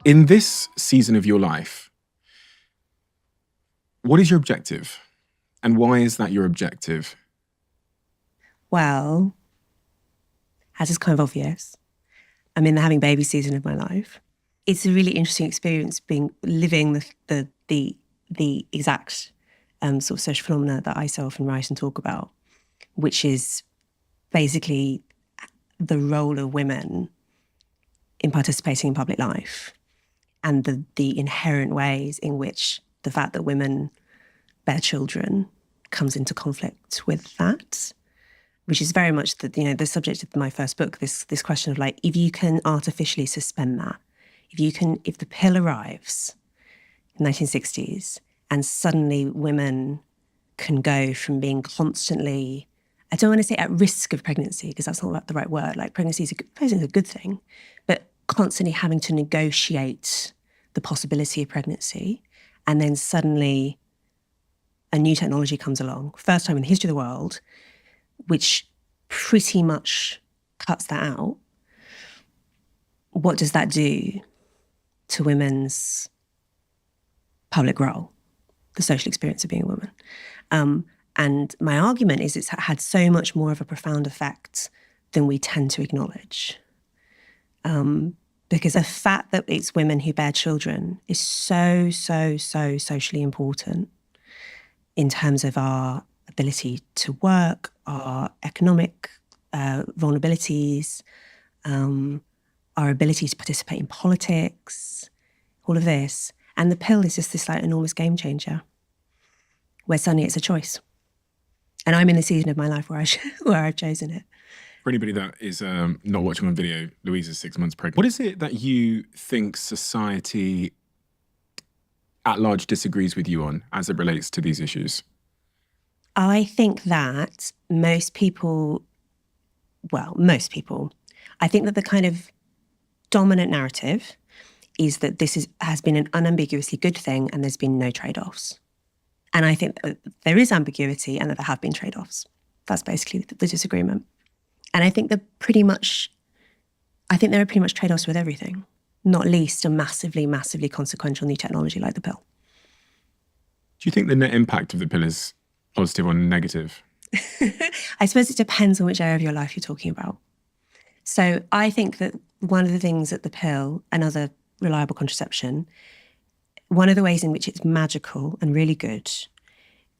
In this season of your life, what is your objective? And why is that your objective? Well, as is kind of obvious, I'm in the having baby season of my life. It's a really interesting experience living the exact sort of social phenomena that I so often write and talk about, which is basically the role of women in participating in public life and the inherent ways in which the fact that women bear children comes into conflict with that, which is very much the subject of my first book, this question of like, if you can artificially suspend that, if the pill arrives in the 1960s and suddenly women can go from being constantly, I don't want to say at risk of pregnancy, because that's not the right word, like pregnancy is a good thing, but constantly having to negotiate the possibility of pregnancy, and then suddenly a new technology comes along, first time in the history of the world, which pretty much cuts that out. What does that do to women's public role, the social experience of being a woman? And my argument is it's had so much more of a profound effect than we tend to acknowledge. Because the fact that it's women who bear children is so socially important in terms of our ability to work, our economic vulnerabilities, our ability to participate in politics, all of this. And the pill is just this like enormous game changer where suddenly it's a choice. And I'm in the season of my life where I've chosen it. For anybody that is not watching on video, Louise is 6 months pregnant. What is it that you think society at large disagrees with you on as it relates to these issues? I think that most people, I think that the kind of dominant narrative is that this has been an unambiguously good thing and there's been no trade-offs. And I think that there is ambiguity and that there have been trade-offs. That's basically the disagreement. And I think there are pretty much trade-offs with everything, not least a massively, massively consequential new technology like the pill. Do you think the net impact of the pill is positive or negative? I suppose it depends on which area of your life you're talking about. So I think that one of the things that the pill and other reliable contraception, one of the ways in which it's magical and really good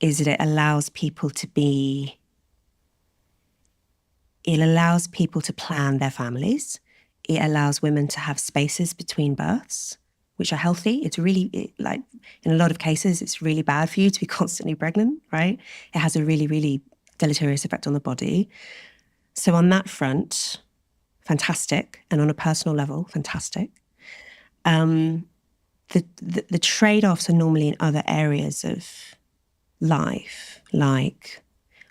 is that it allows people to plan their families. It allows women to have spaces between births, which are healthy. It's really, like, in a lot of cases, it's really bad for you to be constantly pregnant, right? It has a really, really deleterious effect on the body. So on that front, fantastic. And on a personal level, fantastic. The trade-offs are normally in other areas of life, like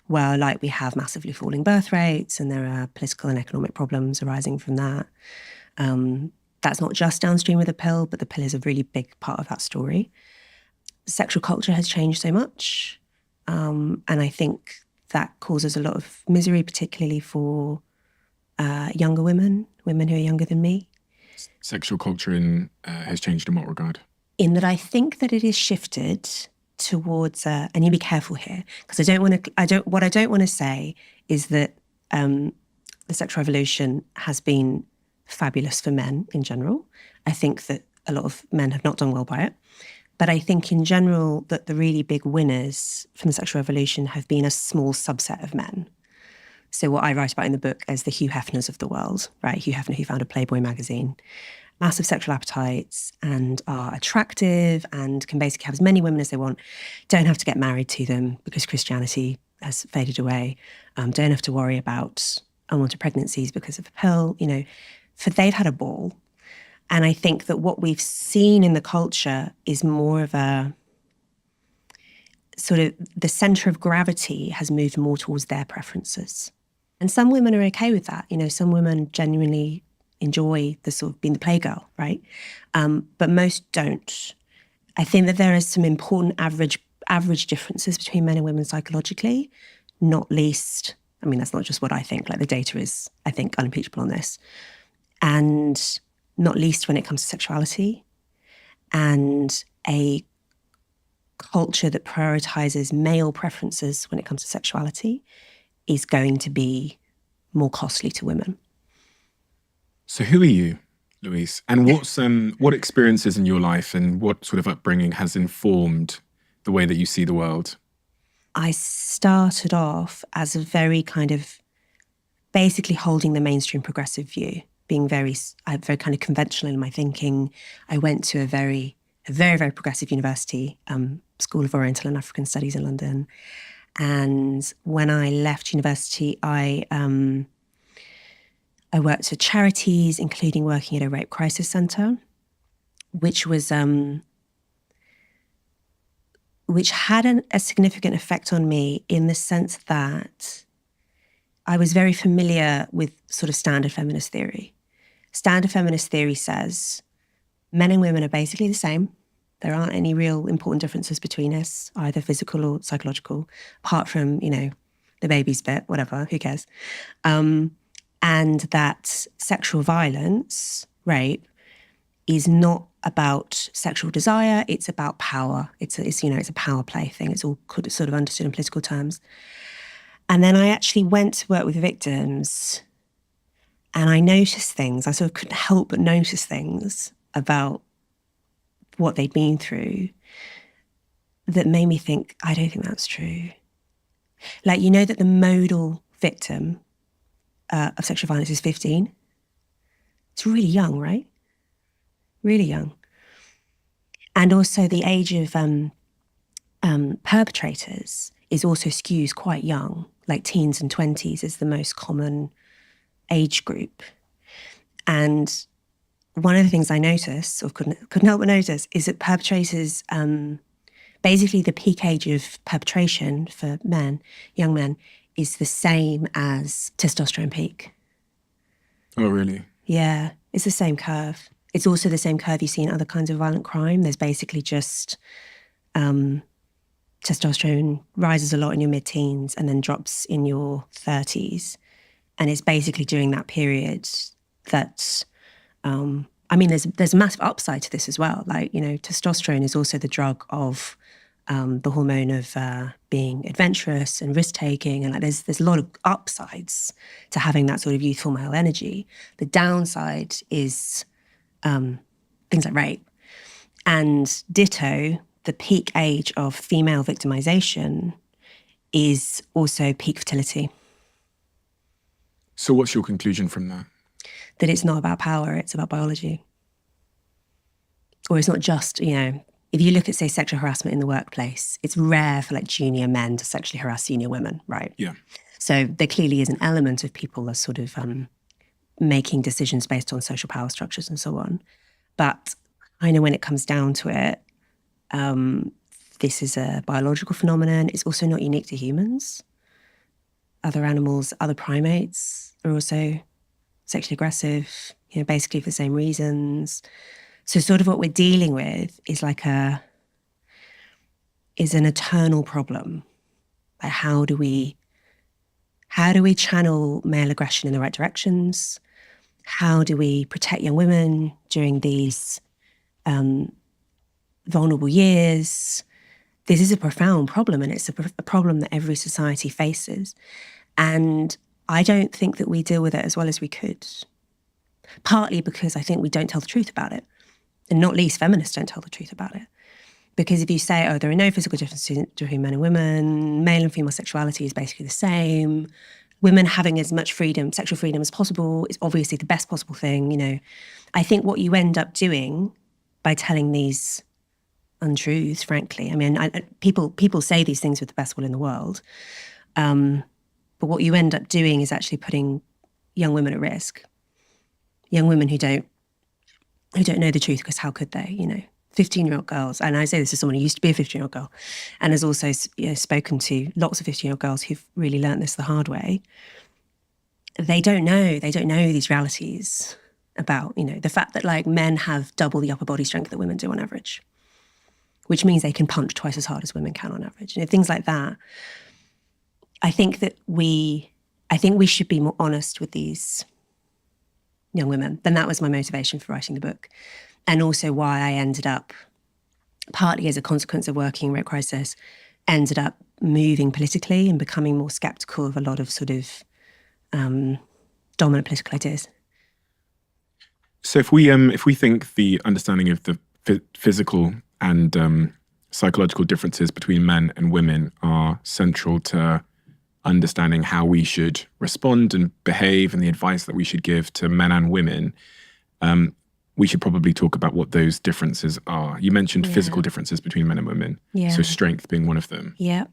we have massively falling birth rates and there are political and economic problems arising from that. That's not just downstream of the pill, but the pill is a really big part of that story. Sexual culture has changed so much. And I think that causes a lot of misery, particularly for younger women who are younger than me. Sexual culture has changed in what regard? In that I think that it is shifted towards, and you be careful here, because what I don't want to say is that the sexual revolution has been fabulous for men in general. I think that a lot of men have not done well by it. But I think in general that the really big winners from the sexual revolution have been a small subset of men. So what I write about in the book is the Hugh Hefners of the world, right? Hugh Hefner, who founded Playboy magazine, massive sexual appetites and are attractive and can basically have as many women as they want, don't have to get married to them because Christianity has faded away, don't have to worry about unwanted pregnancies because of the pill, for they've had a ball. And I think that what we've seen in the culture is more of a sort of the center of gravity has moved more towards their preferences. And some women are okay with that. Some women genuinely enjoy the sort of being the playgirl, right? But most don't. I think that there is some important average differences between men and women psychologically, not least, that's not just what I think, like the data is, I think, unimpeachable on this. And not least when it comes to sexuality. and a culture that prioritizes male preferences when it comes to sexuality is going to be more costly to women. So who are you, Louise? And what experiences in your life and what sort of upbringing has informed the way that you see the world? I started off as a very kind of basically holding the mainstream progressive view, being very kind of conventional in my thinking. I went to a very, very progressive university, School of Oriental and African Studies in London. And when I left university, I worked at charities, including working at a rape crisis centre, which was which had a significant effect on me in the sense that I was very familiar with sort of standard feminist theory. Standard feminist theory says men and women are basically the same. There aren't any real important differences between us, either physical or psychological, apart from, the baby's bit, whatever, who cares? And that sexual violence, rape, is not about sexual desire, it's about power. It's a power play thing. It's all sort of understood in political terms. And then I actually went to work with victims and I noticed things. I sort of couldn't help but notice things about what they'd been through that made me think, I don't think that's true. Like, that the modal victim of sexual violence is 15. It's really young, right? Really young. And also the age of perpetrators is also skews quite young, like teens and 20s is the most common age group. And one of the things I noticed, or couldn't help but notice, is that perpetrators, basically the peak age of perpetration for men, young men, is the same as testosterone peak. Oh, really? Yeah, it's the same curve. It's also the same curve you see in other kinds of violent crime. There's basically just testosterone rises a lot in your mid-teens and then drops in your 30s. And it's basically during that period that, there's a massive upside to this as well. Like, testosterone is also the drug of the hormone of being adventurous and risk-taking. And there's a lot of upsides to having that sort of youthful male energy. The downside is things like rape. And ditto, the peak age of female victimization is also peak fertility. So what's your conclusion from that? That it's not about power, it's about biology. Or it's not just, if you look at, say, sexual harassment in the workplace, it's rare for like junior men to sexually harass senior women, right? Yeah. So there clearly is an element of people are sort of making decisions based on social power structures and so on. But I know when it comes down to it, this is a biological phenomenon. It's also not unique to humans. Other animals, other primates are also sexually aggressive, basically for the same reasons. So sort of what we're dealing with is is an eternal problem. Like how do we channel male aggression in the right directions? How do we protect young women during these vulnerable years? This is a profound problem, and it's a problem that every society faces. And I don't think that we deal with it as well as we could. Partly because I think we don't tell the truth about it. And not least feminists don't tell the truth about it. Because if you say, there are no physical differences between men and women, male and female sexuality is basically the same, women having as much freedom, sexual freedom as possible is obviously the best possible thing, I think what you end up doing by telling these untruths, frankly, people say these things with the best will in the world, but what you end up doing is actually putting young women at risk. Young women who don't know the truth, because how could they, 15-year-old girls, and I say this as someone who used to be a 15-year-old girl and has also spoken to lots of 15-year-old girls who've really learnt this the hard way. They don't know these realities about, the fact that like men have double the upper body strength that women do on average, which means they can punch twice as hard as women can on average. Things like that. I think we should be more honest with these young women. Then that was my motivation for writing the book. And also why I ended up partly as a consequence of working in rape crisis, ended up moving politically and becoming more skeptical of a lot of sort of dominant political ideas. So if we think the understanding of the physical and psychological differences between men and women are central to understanding how we should respond and behave and the advice that we should give to men and women, we should probably talk about what those differences are. You mentioned physical differences between men and women, so strength being one of them. Yeah.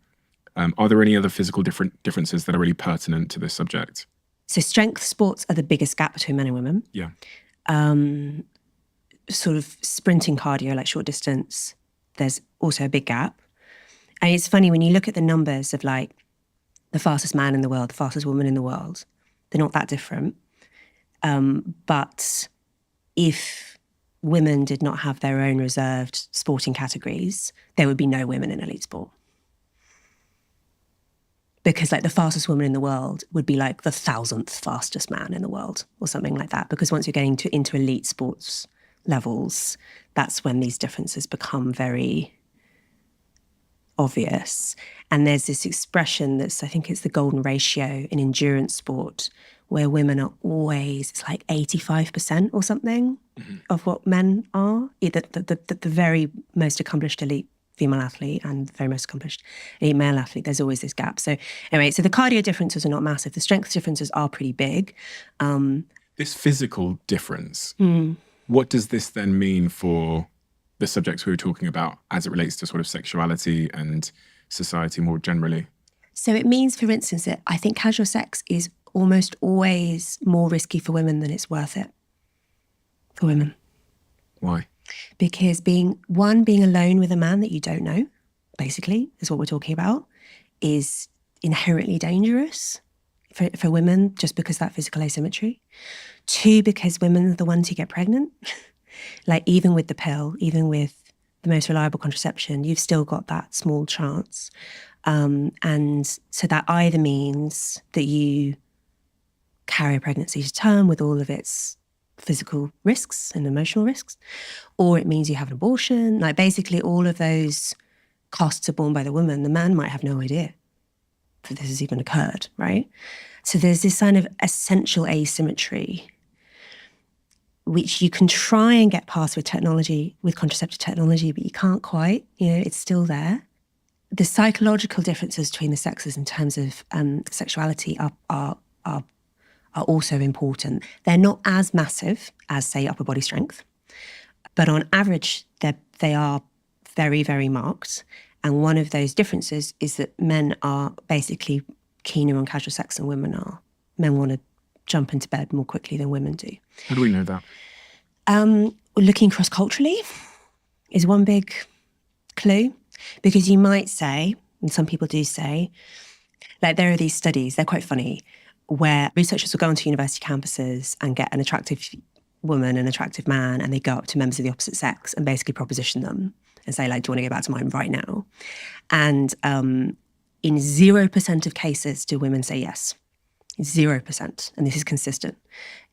Are there any other physical differences that are really pertinent to this subject? So strength sports are the biggest gap between men and women. Yeah. Sort of sprinting cardio, like short distance, there's also a big gap. And it's funny when you look at the numbers of like the fastest man in the world, the fastest woman in the world, they're not that different. But if women did not have their own reserved sporting categories, there would be no women in elite sport. Because like the fastest woman in the world would be like the 1,000th fastest man in the world or something like that. Because once you're getting into elite sports levels, that's when these differences become very obvious. And there's this expression that's, I think it's the golden ratio in endurance sport, where women are always, it's like 85% or something of what men are. The very most accomplished elite female athlete and the very most accomplished elite male athlete, there's always this gap. So anyway, so the cardio differences are not massive. The strength differences are pretty big. This physical difference, what does this then mean for the subjects we were talking about as it relates to sort of sexuality and society more generally? So it means, for instance, that I think casual sex is almost always more risky for women than it's worth it for women. Why? Because being alone with a man that you don't know, basically, is what we're talking about, is inherently dangerous for women just because of that physical asymmetry. 2, because women are the ones who get pregnant. Like even with the pill, even with the most reliable contraception, you've still got that small chance. And so that either means that you carry a pregnancy to term with all of its physical risks and emotional risks, or it means you have an abortion. Like basically all of those costs are borne by the woman. The man might have no idea that this has even occurred, right? So there's this kind of essential asymmetry which you can try and get past with technology, with contraceptive technology, but you can't quite, it's still there. The psychological differences between the sexes in terms of sexuality are also important. They're not as massive as, say, upper body strength, but on average, they are very, very marked. And one of those differences is that men are basically keener on casual sex than women are. Men want to jump into bed more quickly than women do. How do we know that? Looking cross-culturally is one big clue, because you might say, and some people do say, like there are these studies, they're quite funny, where researchers will go onto university campuses and get an attractive woman, an attractive man, and they go up to members of the opposite sex and basically proposition them and say, like, do you want to go back to mine right now? And in 0% of cases do women say yes. 0%, and this is consistent.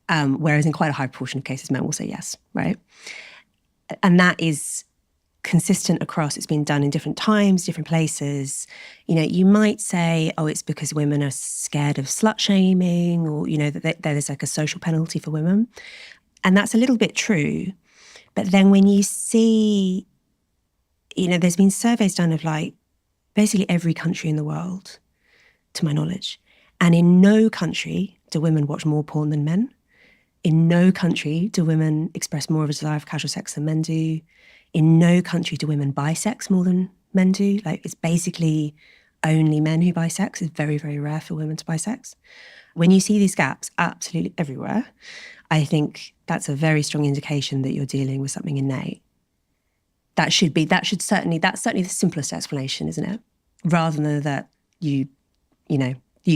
Whereas in quite a high proportion of cases, men will say yes, right? And that is consistent across, it's been done in different times, different places. You might say, oh, it's because women are scared of slut shaming, or, that there's like a social penalty for women. And that's a little bit true. But then when you see, there's been surveys done of like basically every country in the world, to my knowledge. And in no country do women watch more porn than men. In no country do women express more of a desire for casual sex than men do. In no country do women buy sex more than men do. Like it's basically only men who buy sex. It's very, very rare for women to buy sex. When you see these gaps absolutely everywhere, I think that's a very strong indication that you're dealing with something innate. That's certainly the simplest explanation, isn't it? Rather than that you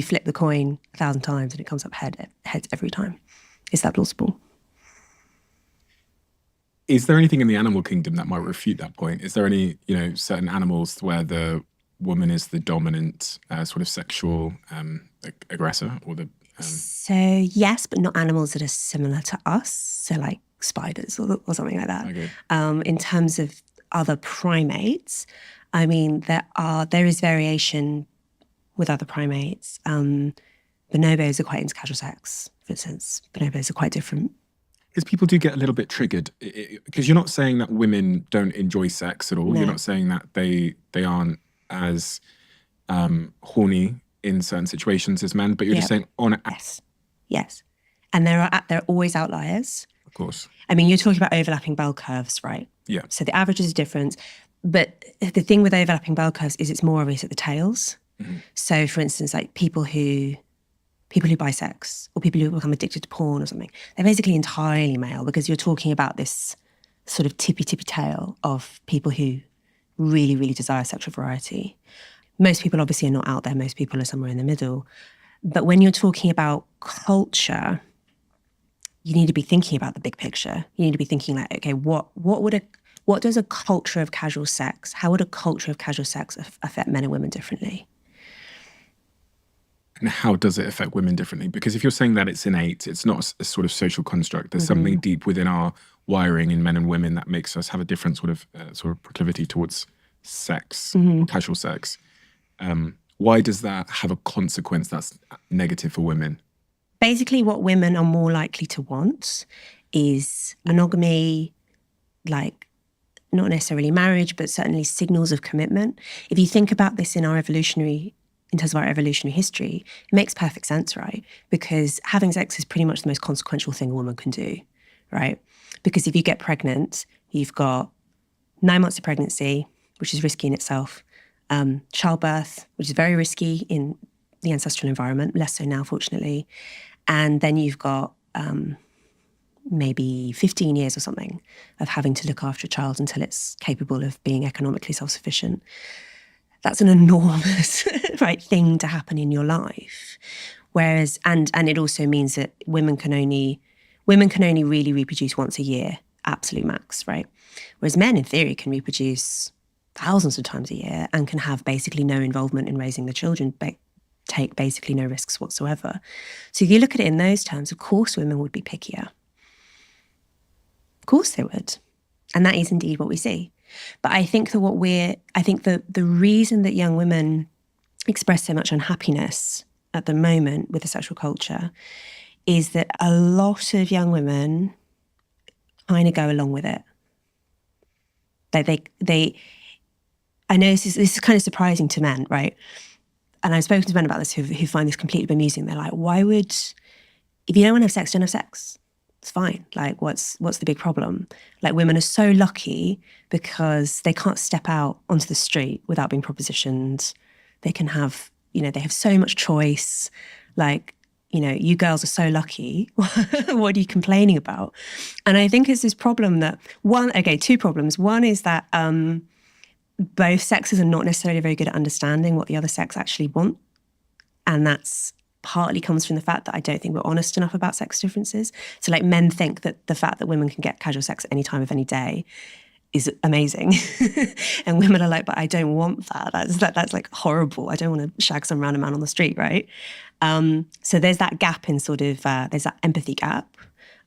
flip the coin 1,000 times and it comes up heads every time. Is that plausible? Is there anything in the animal kingdom that might refute that point? Is there any, certain animals where the woman is the dominant sort of sexual aggressor, or the? So yes, but not animals that are similar to us. So like spiders or something like that. Okay. In terms of other primates, I mean, there is variation with other primates. Bonobos are quite into casual sex, for instance. Bonobos are quite different. Because people do get a little bit triggered. Because you're not saying that women don't enjoy sex at all. No. You're not saying that they aren't as horny in certain situations as men, but you're just saying on Yes. And there are always outliers. Of course. I mean, you're talking about overlapping bell curves, right? Yeah. So the average is different. But the thing with overlapping bell curves is it's more obvious at the tails. Mm-hmm. So for instance, like people who buy sex or people who become addicted to porn or something, they're basically entirely male, because you're talking about this sort of tippy tail of people who really, really desire sexual variety. Most people obviously are not out there. Most people are somewhere in the middle. But when you're talking about culture, you need to be thinking about the big picture. You need to be thinking like, okay, what does a culture of casual sex, how would a culture of casual sex affect men and women differently? And how does it affect women differently? Because if you're saying that it's innate, it's not a sort of social construct. There's something deep within our wiring in men and women that makes us have a different sort of proclivity towards sex, or casual sex. Why does that have a consequence that's negative for women? Basically, what women are more likely to want is monogamy, like not necessarily marriage, but certainly signals of commitment. If you think about this in terms of our evolutionary history, it makes perfect sense, right? Because having sex is pretty much the most consequential thing a woman can do, right? Because if you get pregnant, you've got 9 months of pregnancy, which is risky in itself, childbirth, which is very risky in the ancestral environment, less so now, fortunately. And then you've got maybe 15 years or something of having to look after a child until it's capable of being economically self-sufficient. That's an enormous thing to happen in your life. Whereas, and it also means that women can only really reproduce once a year, absolute max, right? Whereas men, in theory, can reproduce thousands of times a year and can have basically no involvement in raising the children, take basically no risks whatsoever. So if you look at it in those terms, of course women would be pickier. Of course they would. And that is indeed what we see. But I think that the reason that young women express so much unhappiness at the moment with the sexual culture is that a lot of young women kind of go along with it. I know this is kind of surprising to men, right? And I've spoken to men about this who find this completely bemusing. They're like, if you don't want to have sex, don't have sex. It's fine. Like, what's the big problem? Like, women are so lucky because they can't step out onto the street without being propositioned. They can have, they have so much choice. Like, you girls are so lucky. What are you complaining about? And I think it's this problem that two problems. One is that both sexes are not necessarily very good at understanding what the other sex actually want. And that's partly comes from the fact that I don't think we're honest enough about sex differences. So like men think that the fact that women can get casual sex at any time of any day is amazing. And women are like, but I don't want that. That's like horrible. I don't want to shag some random man on the street, right? So there's that gap in there's that empathy gap.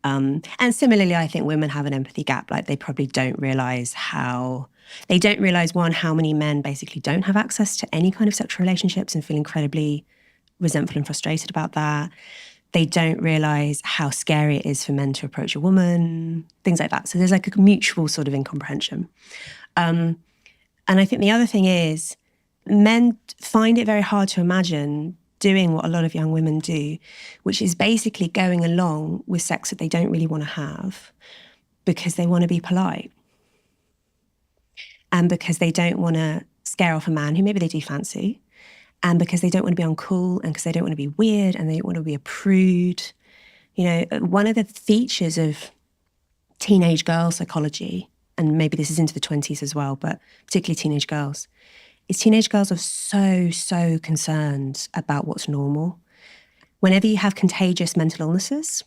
And similarly, I think women have an empathy gap. Like they probably don't realize how many men basically don't have access to any kind of sexual relationships and feel incredibly resentful and frustrated about that. They don't realize how scary it is for men to approach a woman, things like that. So there's like a mutual sort of incomprehension. And I think the other thing is men find it very hard to imagine doing what a lot of young women do, which is basically going along with sex that they don't really want to have because they want to be polite and because they don't want to scare off a man who maybe they do fancy, and because they don't want to be uncool and because they don't want to be weird and they don't want to be a prude. One of the features of teenage girl psychology, and maybe this is into the 20s as well, but particularly teenage girls, is teenage girls are so concerned about what's normal. Whenever you have contagious mental illnesses,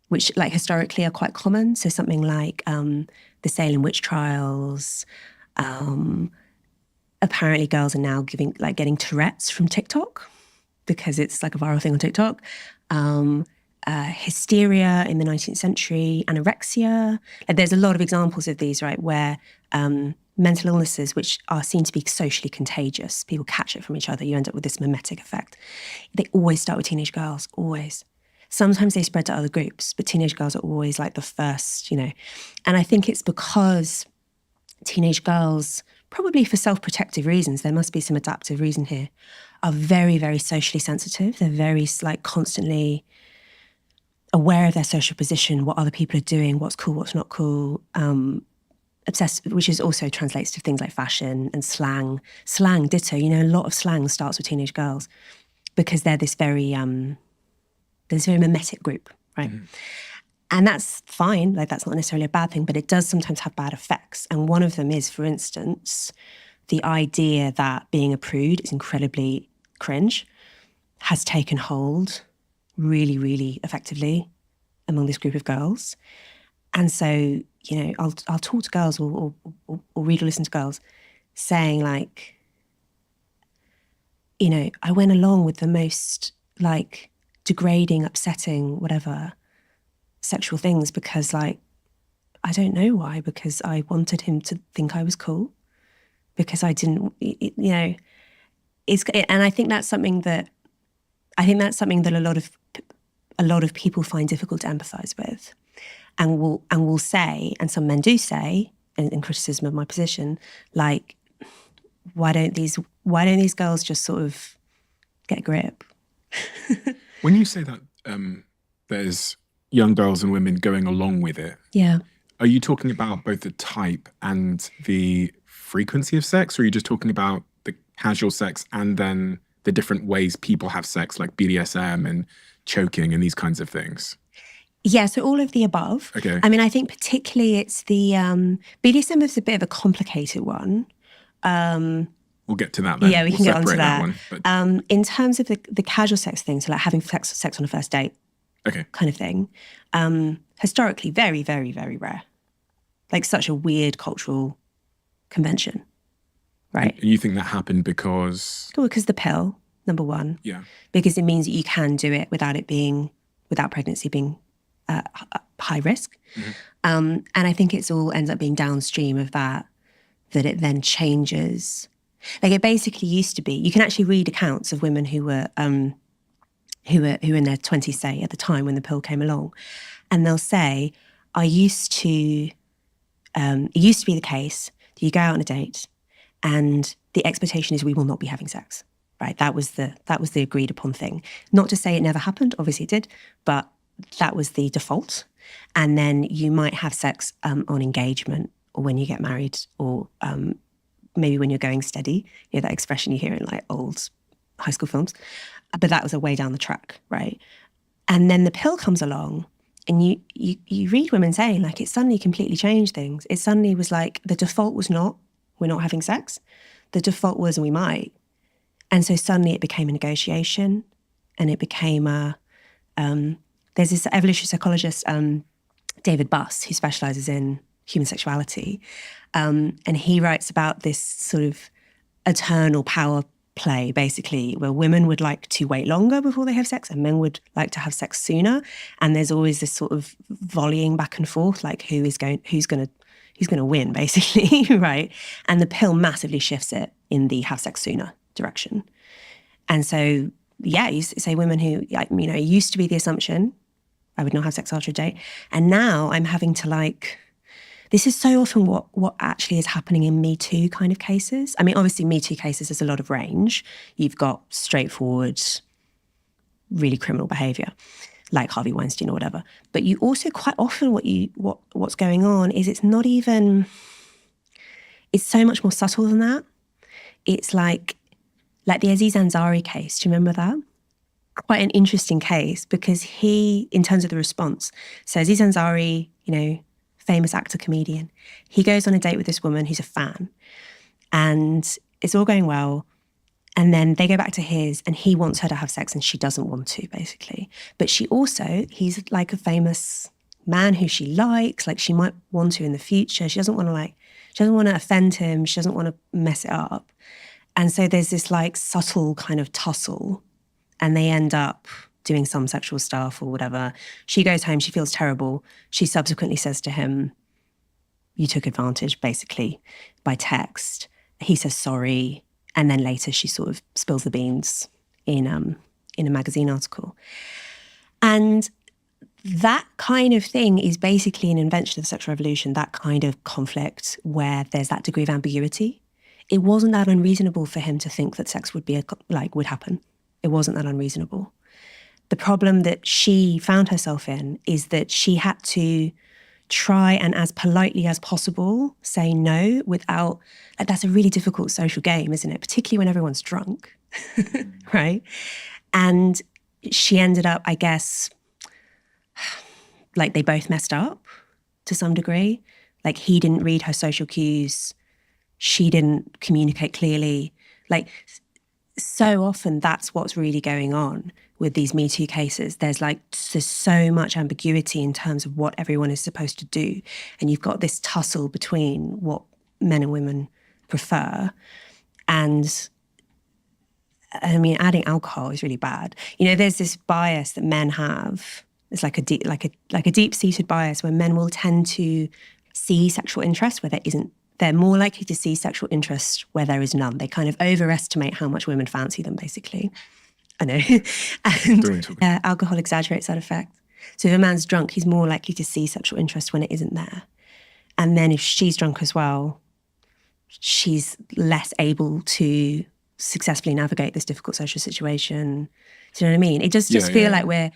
which like historically are quite common, so something like the Salem witch trials, apparently girls are now getting Tourette's from TikTok because it's like a viral thing on TikTok. hysteria in the 19th century, anorexia. There's a lot of examples of these, right, where mental illnesses, which are seen to be socially contagious, people catch it from each other, you end up with this mimetic effect. They always start with teenage girls, always. Sometimes they spread to other groups, but teenage girls are always like the first, And I think it's because teenage girls, probably for self-protective reasons, there must be some adaptive reason here, are very, very socially sensitive. They're very constantly aware of their social position, what other people are doing, what's cool, what's not cool, obsessed, which is also translates to things like fashion and slang. Slang, ditto. A lot of slang starts with teenage girls because they're this very mimetic group, right? Mm. And that's fine. That's not necessarily a bad thing, but it does sometimes have bad effects. And one of them is, for instance, the idea that being a prude is incredibly cringe has taken hold really, really effectively among this group of girls. And so, I'll talk to girls or read or listen to girls saying I went along with the most degrading, upsetting, whatever, sexual things because I don't know why, because I wanted him to think I was cool, because I didn't, and I think that's something that a lot of people find difficult to empathize with, and will say, and some men do say, in criticism of my position, why don't these girls just sort of get a grip? When you say that there's young girls and women going along with it, yeah, are you talking about both the type and the frequency of sex, or are you just talking about the casual sex and then the different ways people have sex, like BDSM and choking and these kinds of things? Yeah, so all of the above. Okay. I mean, I think particularly it's the BDSM is a bit of a complicated one. We'll get to that then. Yeah, we can get onto that. One, but... in terms of the casual sex thing, so having sex on a first date, okay, kind of thing, historically very, very, very rare. Such a weird cultural convention, right? And you think that happened because? Well, because the pill, number one. Yeah. Because it means that you can do it without pregnancy being high risk. Mm-hmm. And I think it's all ends up being downstream of that it then changes. It basically used to be, you can actually read accounts of women who were in their 20s, say, at the time when the pill came along, and they'll say, it used to be the case that you go out on a date and the expectation is we will not be having sex, right? That was the agreed upon thing. Not to say it never happened, obviously it did, but that was the default. And then you might have sex on engagement, or when you get married, or maybe when you're going steady, that expression you hear in old high school films. But that was a way down the track, right? And then the pill comes along, and you read women saying it suddenly completely changed things. It suddenly was the default was not, we're not having sex. The default was, we might. And so suddenly it became a negotiation, and it became there's this evolutionary psychologist, David Buss, who specializes in human sexuality. And he writes about this sort of eternal power play, basically, where women would like to wait longer before they have sex and men would like to have sex sooner. And there's always this sort of volleying back and forth, who's going to win, basically, right? And the pill massively shifts it in the have sex sooner direction. And so, yeah, you say women who, it used to be the assumption, I would not have sex after a date. And now I'm having to this is so often what actually is happening in Me Too kind of cases. I mean, obviously Me Too cases, there's a lot of range. You've got straightforward, really criminal behavior, like Harvey Weinstein or whatever. But you also quite often what's going on is it's so much more subtle than that. It's like the Aziz Ansari case. Do you remember that? Quite an interesting case because he, in terms of the response, so Aziz Ansari, famous actor, comedian, he goes on a date with this woman who's a fan, and it's all going well. And then they go back to his, and he wants her to have sex and she doesn't want to, basically. But he's a famous man who she likes, she might want to in the future. She doesn't want to offend him. She doesn't want to mess it up. And so there's this subtle kind of tussle, and they end up doing some sexual stuff or whatever. She goes home, she feels terrible. She subsequently says to him, you took advantage, basically, by text. He says sorry. And then later she sort of spills the beans in a magazine article. And that kind of thing is basically an invention of the sexual revolution, that kind of conflict where there's that degree of ambiguity. It wasn't that unreasonable for him to think that sex would happen. It wasn't that unreasonable. The problem that she found herself in is that she had to try and as politely as possible say no without, like, that's a really difficult social game, isn't it? Particularly when everyone's drunk, right? And she ended up, I guess, like they both messed up to some degree. Like he didn't read her social cues. She didn't communicate clearly. Like so often that's what's really going on with these Me Too cases. There's so much ambiguity in terms of what everyone is supposed to do. And you've got this tussle between what men and women prefer. And I mean, adding alcohol is really bad. You know, there's this bias that men have. It's like a deep-seated bias where men will tend to see sexual interest where there isn't. They're more likely to see sexual interest where there is none. They kind of overestimate how much women fancy them, basically. I know. And alcohol exaggerates that effect. So if a man's drunk, he's more likely to see sexual interest when it isn't there. And then if she's drunk as well, she's less able to successfully navigate this difficult social situation. Do you know what I mean? It does just feel like we're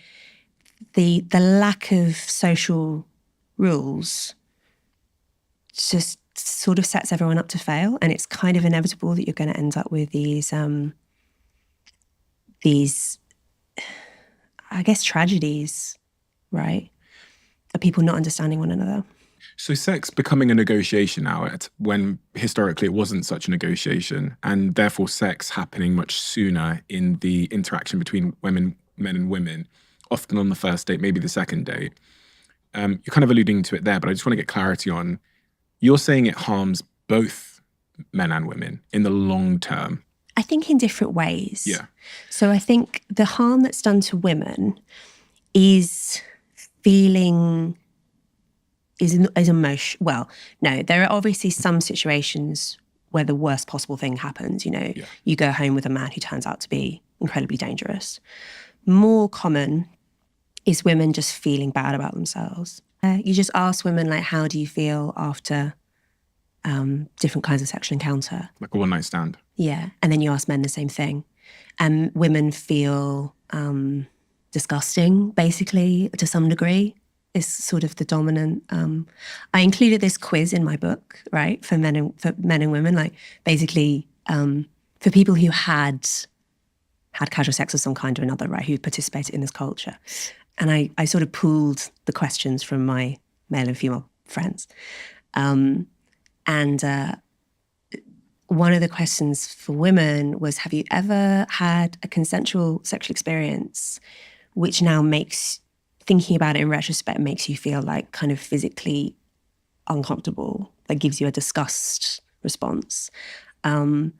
the lack of social rules just sort of sets everyone up to fail, and it's kind of inevitable that you're going to end up with these I guess tragedies, right? Of people not understanding one another. So sex becoming a negotiation now, when historically it wasn't such a negotiation, and therefore sex happening much sooner in the interaction between men and women, often on the first date, maybe the second date. You're kind of alluding to it there, but I just want to get clarity on, you're saying it harms both men and women in the long term. I think in different ways. Yeah. So I think the harm that's done to women is emotion. Well, no, there are obviously some situations where the worst possible thing happens. You know, you go home with a man who turns out to be incredibly dangerous. More common is women just feeling bad about themselves. You just ask women, like, how do you feel after different kinds of sexual encounter? Like a one-night stand. Yeah. And then you ask men the same thing. And women feel disgusting, basically, to some degree, is sort of the dominant. I included this quiz in my book, right, for men and women, like basically for people who had casual sex of some kind or another, right, who participated in this culture. And I sort of pooled the questions from my male and female friends. And one of the questions for women was, have you ever had a consensual sexual experience which now makes, thinking about it in retrospect, makes you feel like kind of physically uncomfortable, that gives you a disgust response? And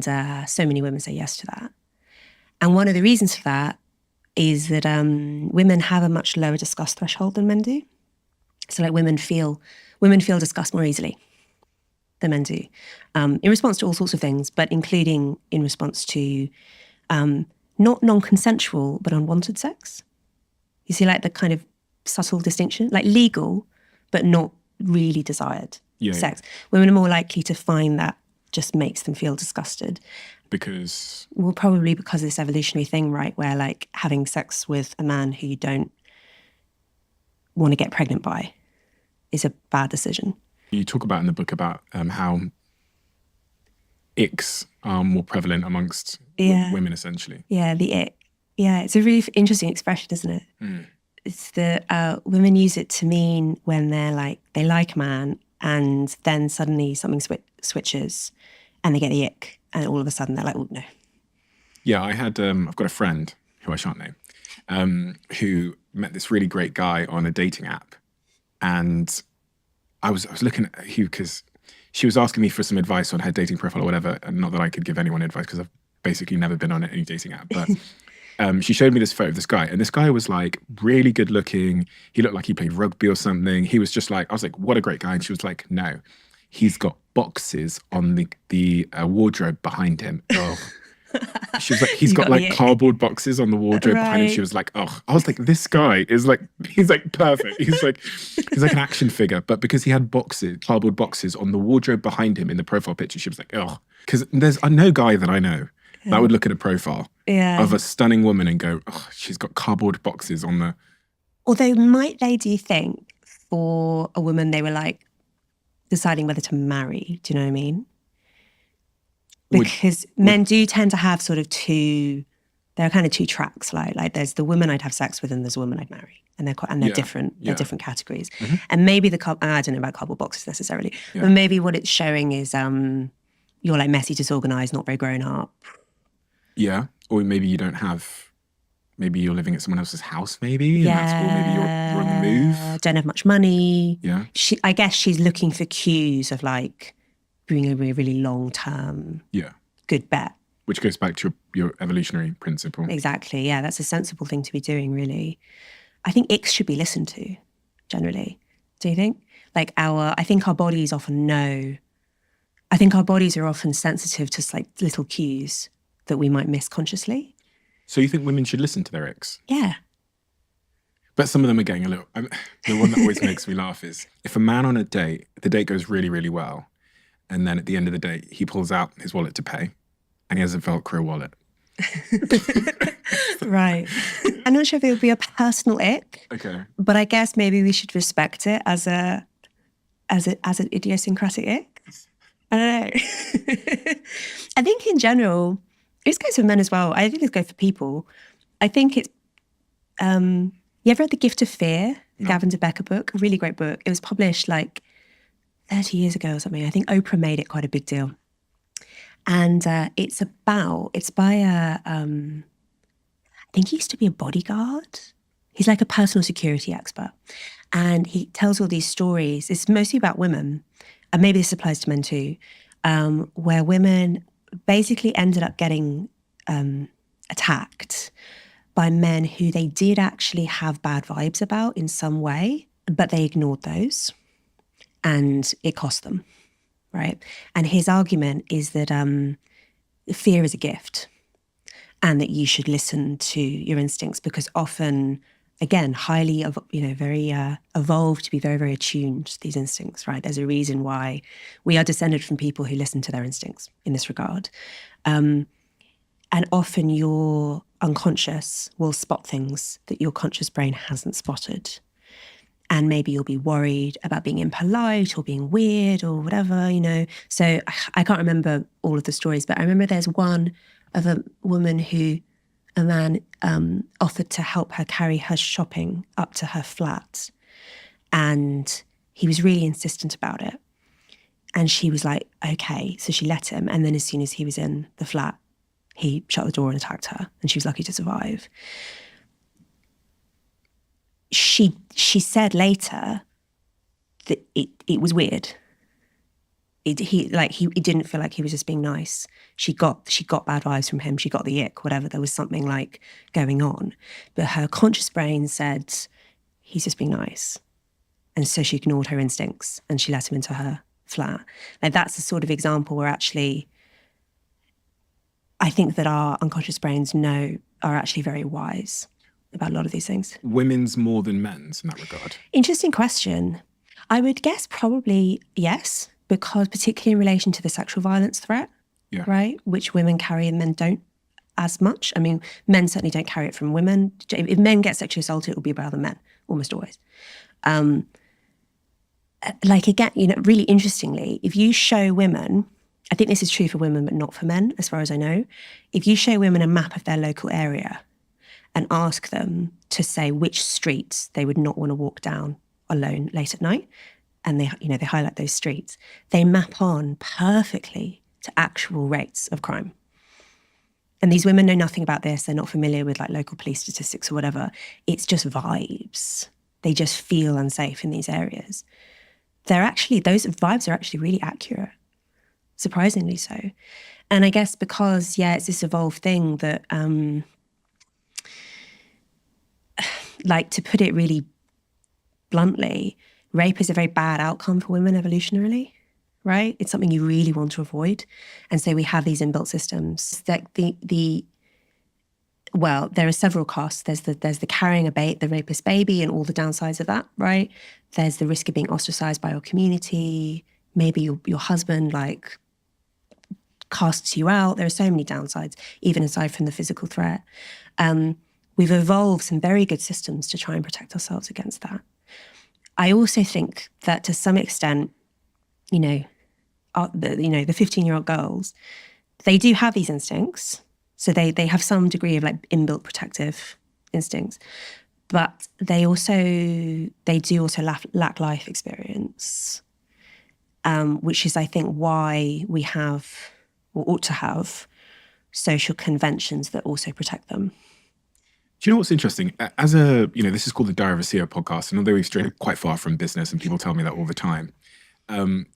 so many women say yes to that. And one of the reasons for that is that women have a much lower disgust threshold than men do. So like women feel disgust more easily than men do, in response to all sorts of things, but including in response to not non-consensual, but unwanted sex. You see, like the kind of subtle distinction, like legal, but not really desired sex. Women are more likely to find that just makes them feel disgusted. Because? Well, probably because of this evolutionary thing, right, where like having sex with a man who you don't want to get pregnant by is a bad decision. You talk about in the book about how icks are more prevalent amongst women, essentially. Yeah, the ick. Yeah, it's a really interesting expression, isn't it? Mm. It's the women use it to mean when they like a man, and then suddenly something switches, and they get the ick, and all of a sudden they're like, oh no. Yeah, I've got a friend who I shan't name, who met this really great guy on a dating app, and I was looking at who, because she was asking me for some advice on her dating profile or whatever, and not that I could give anyone advice because I've basically never been on any dating app, but she showed me this photo of this guy, and this guy was like really good looking. He looked like he played rugby or something. He was just like, I was like, what a great guy. And she was like, no, he's got boxes on the wardrobe behind him. Oh, she was like, he's You got got the like ick. cardboard boxes on the wardrobe behind him. She Right. was like, oh, I was like, this guy is like, he's like perfect. He's like an action figure. But because he had boxes, cardboard boxes on the wardrobe behind him in the profile picture, she was like, oh, because there's no guy that I know that would look at a profile Yeah. of a stunning woman and go, oh, she's got cardboard boxes on the. Although might they, do you think, for a woman, they were like deciding whether to marry? Do you know what I mean? Because men do tend to have sort of there are kind of two tracks. Like there's the woman I'd have sex with and there's the woman I'd marry. And they're Yeah, different. They're yeah. different categories. And maybe I don't know about cardboard boxes necessarily, Yeah. but maybe what it's showing is you're like messy, disorganized, not very grown up. Yeah. Or maybe you don't have, maybe you're living at someone else's house, maybe. And that's, or maybe you're on the move. Don't have much money. Yeah. I guess she's looking for cues of like being a really, really long term Yeah. good bet. Which goes back to your evolutionary principle. Exactly. Yeah, that's a sensible thing to be doing, really. I think icks should be listened to, generally. Do you think? Like I think our bodies often know. I think our bodies are often sensitive to like little cues that we might miss consciously. So you think women should listen to their icks? Yeah. But some of them are getting a little. The one that always makes me laugh is if a man on a date, the date goes really, really well, and then at the end of the date, he pulls out his wallet to pay, and he has a Velcro wallet. Right. I'm not sure if it would be a personal ick. Okay. But I guess maybe we should respect it as an idiosyncratic ick. I don't know. I think in general, this goes for men as well. I think this goes for people. I think it's you ever read The Gift of Fear, No. Gavin de Becker book? A really great book. It was published like 30 years ago or something. I think Oprah made it quite a big deal. And it's by I think he used to be a bodyguard. He's like a personal security expert. And he tells all these stories. It's mostly about women, and maybe this applies to men too, where women basically ended up getting attacked by men who they did actually have bad vibes about in some way, but they ignored those and it cost them, right? And his argument is that fear is a gift and that you should listen to your instincts because often, again, very evolved to be very, very attuned to these instincts, right? There's a reason why we are descended from people who listen to their instincts in this regard. And often your unconscious will spot things that your conscious brain hasn't spotted. And maybe you'll be worried about being impolite or being weird or whatever, So I can't remember all of the stories, but I remember there's one of a woman who a man offered to help her carry her shopping up to her flat. And he was really insistent about it. And she was like, okay. So she let him. And then as soon as he was in the flat, he shut the door and attacked her. And she was lucky to survive. She said later that it was weird. It didn't feel like he was just being nice. She got bad vibes from him. She got the ick, whatever. There was something like going on. But her conscious brain said, he's just being nice. And so she ignored her instincts and she let him into her flat. Like that's the sort of example where actually I think that our unconscious brains are actually very wise about a lot of these things. Women's more than men's in that regard? Interesting question. I would guess probably yes, because particularly in relation to the sexual violence threat, Yeah. right, which women carry and men don't as much. I mean, men certainly don't carry it from women. If men get sexually assaulted, it will be by other men, almost always. Again, really interestingly, if you show women, I think this is true for women, but not for men, as far as I know. If you show women a map of their local area and ask them to say which streets they would not want to walk down alone late at night, and they highlight those streets, they map on perfectly to actual rates of crime. And these women know nothing about this. They're not familiar with like local police statistics or whatever. It's just vibes. They just feel unsafe in these areas. Those vibes are actually really accurate, surprisingly so. And I guess because, it's this evolved thing that like, to put it really bluntly, rape is a very bad outcome for women evolutionarily, right? It's something you really want to avoid. And so we have these inbuilt systems that well, there are several costs. There's the carrying the rapist baby and all the downsides of that, right? There's the risk of being ostracized by your community. Maybe your husband like casts you out. There are so many downsides, even aside from the physical threat. We've evolved some very good systems to try and protect ourselves against that. I also think that to some extent, the 15-year-old girls, they do have these instincts. So they have some degree of like inbuilt protective instincts, but they do also lack life experience, which is, I think, why we have, or ought to have, social conventions that also protect them. Do you know what's interesting? As this is called the Diary of a CEO podcast, and although we've strayed quite far from business, and people tell me that all the time,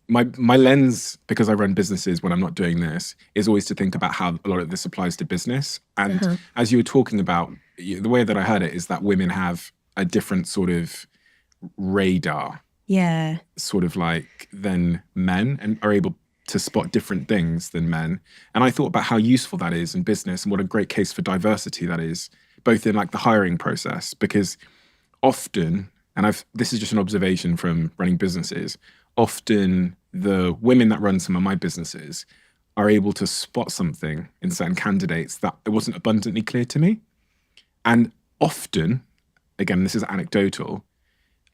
my lens, because I run businesses when I'm not doing this, is always to think about how a lot of this applies to business. And as you were talking about, the way that I heard it is that women have a different sort of radar, sort of like, than men, and are able to spot different things than men. And I thought about how useful that is in business, and what a great case for diversity that is, both in like the hiring process, because often, and this is just an observation from running businesses, often the women that run some of my businesses are able to spot something in certain candidates that it wasn't abundantly clear to me. And often, again, this is anecdotal,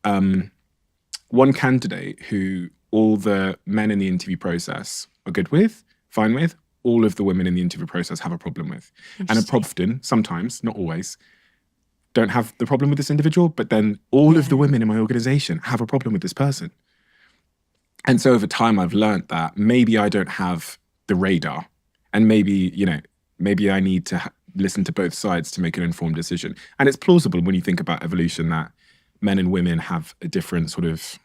one candidate who all the men in the interview process are good with, fine with, all of the women in the interview process have a problem with. And often, sometimes, not always, don't have the problem with this individual, but then all of the women in my organization have a problem with this person. And so over time, I've learned that maybe I don't have the radar, and maybe I need to listen to both sides to make an informed decision. And it's plausible when you think about evolution that men and women have a different sort of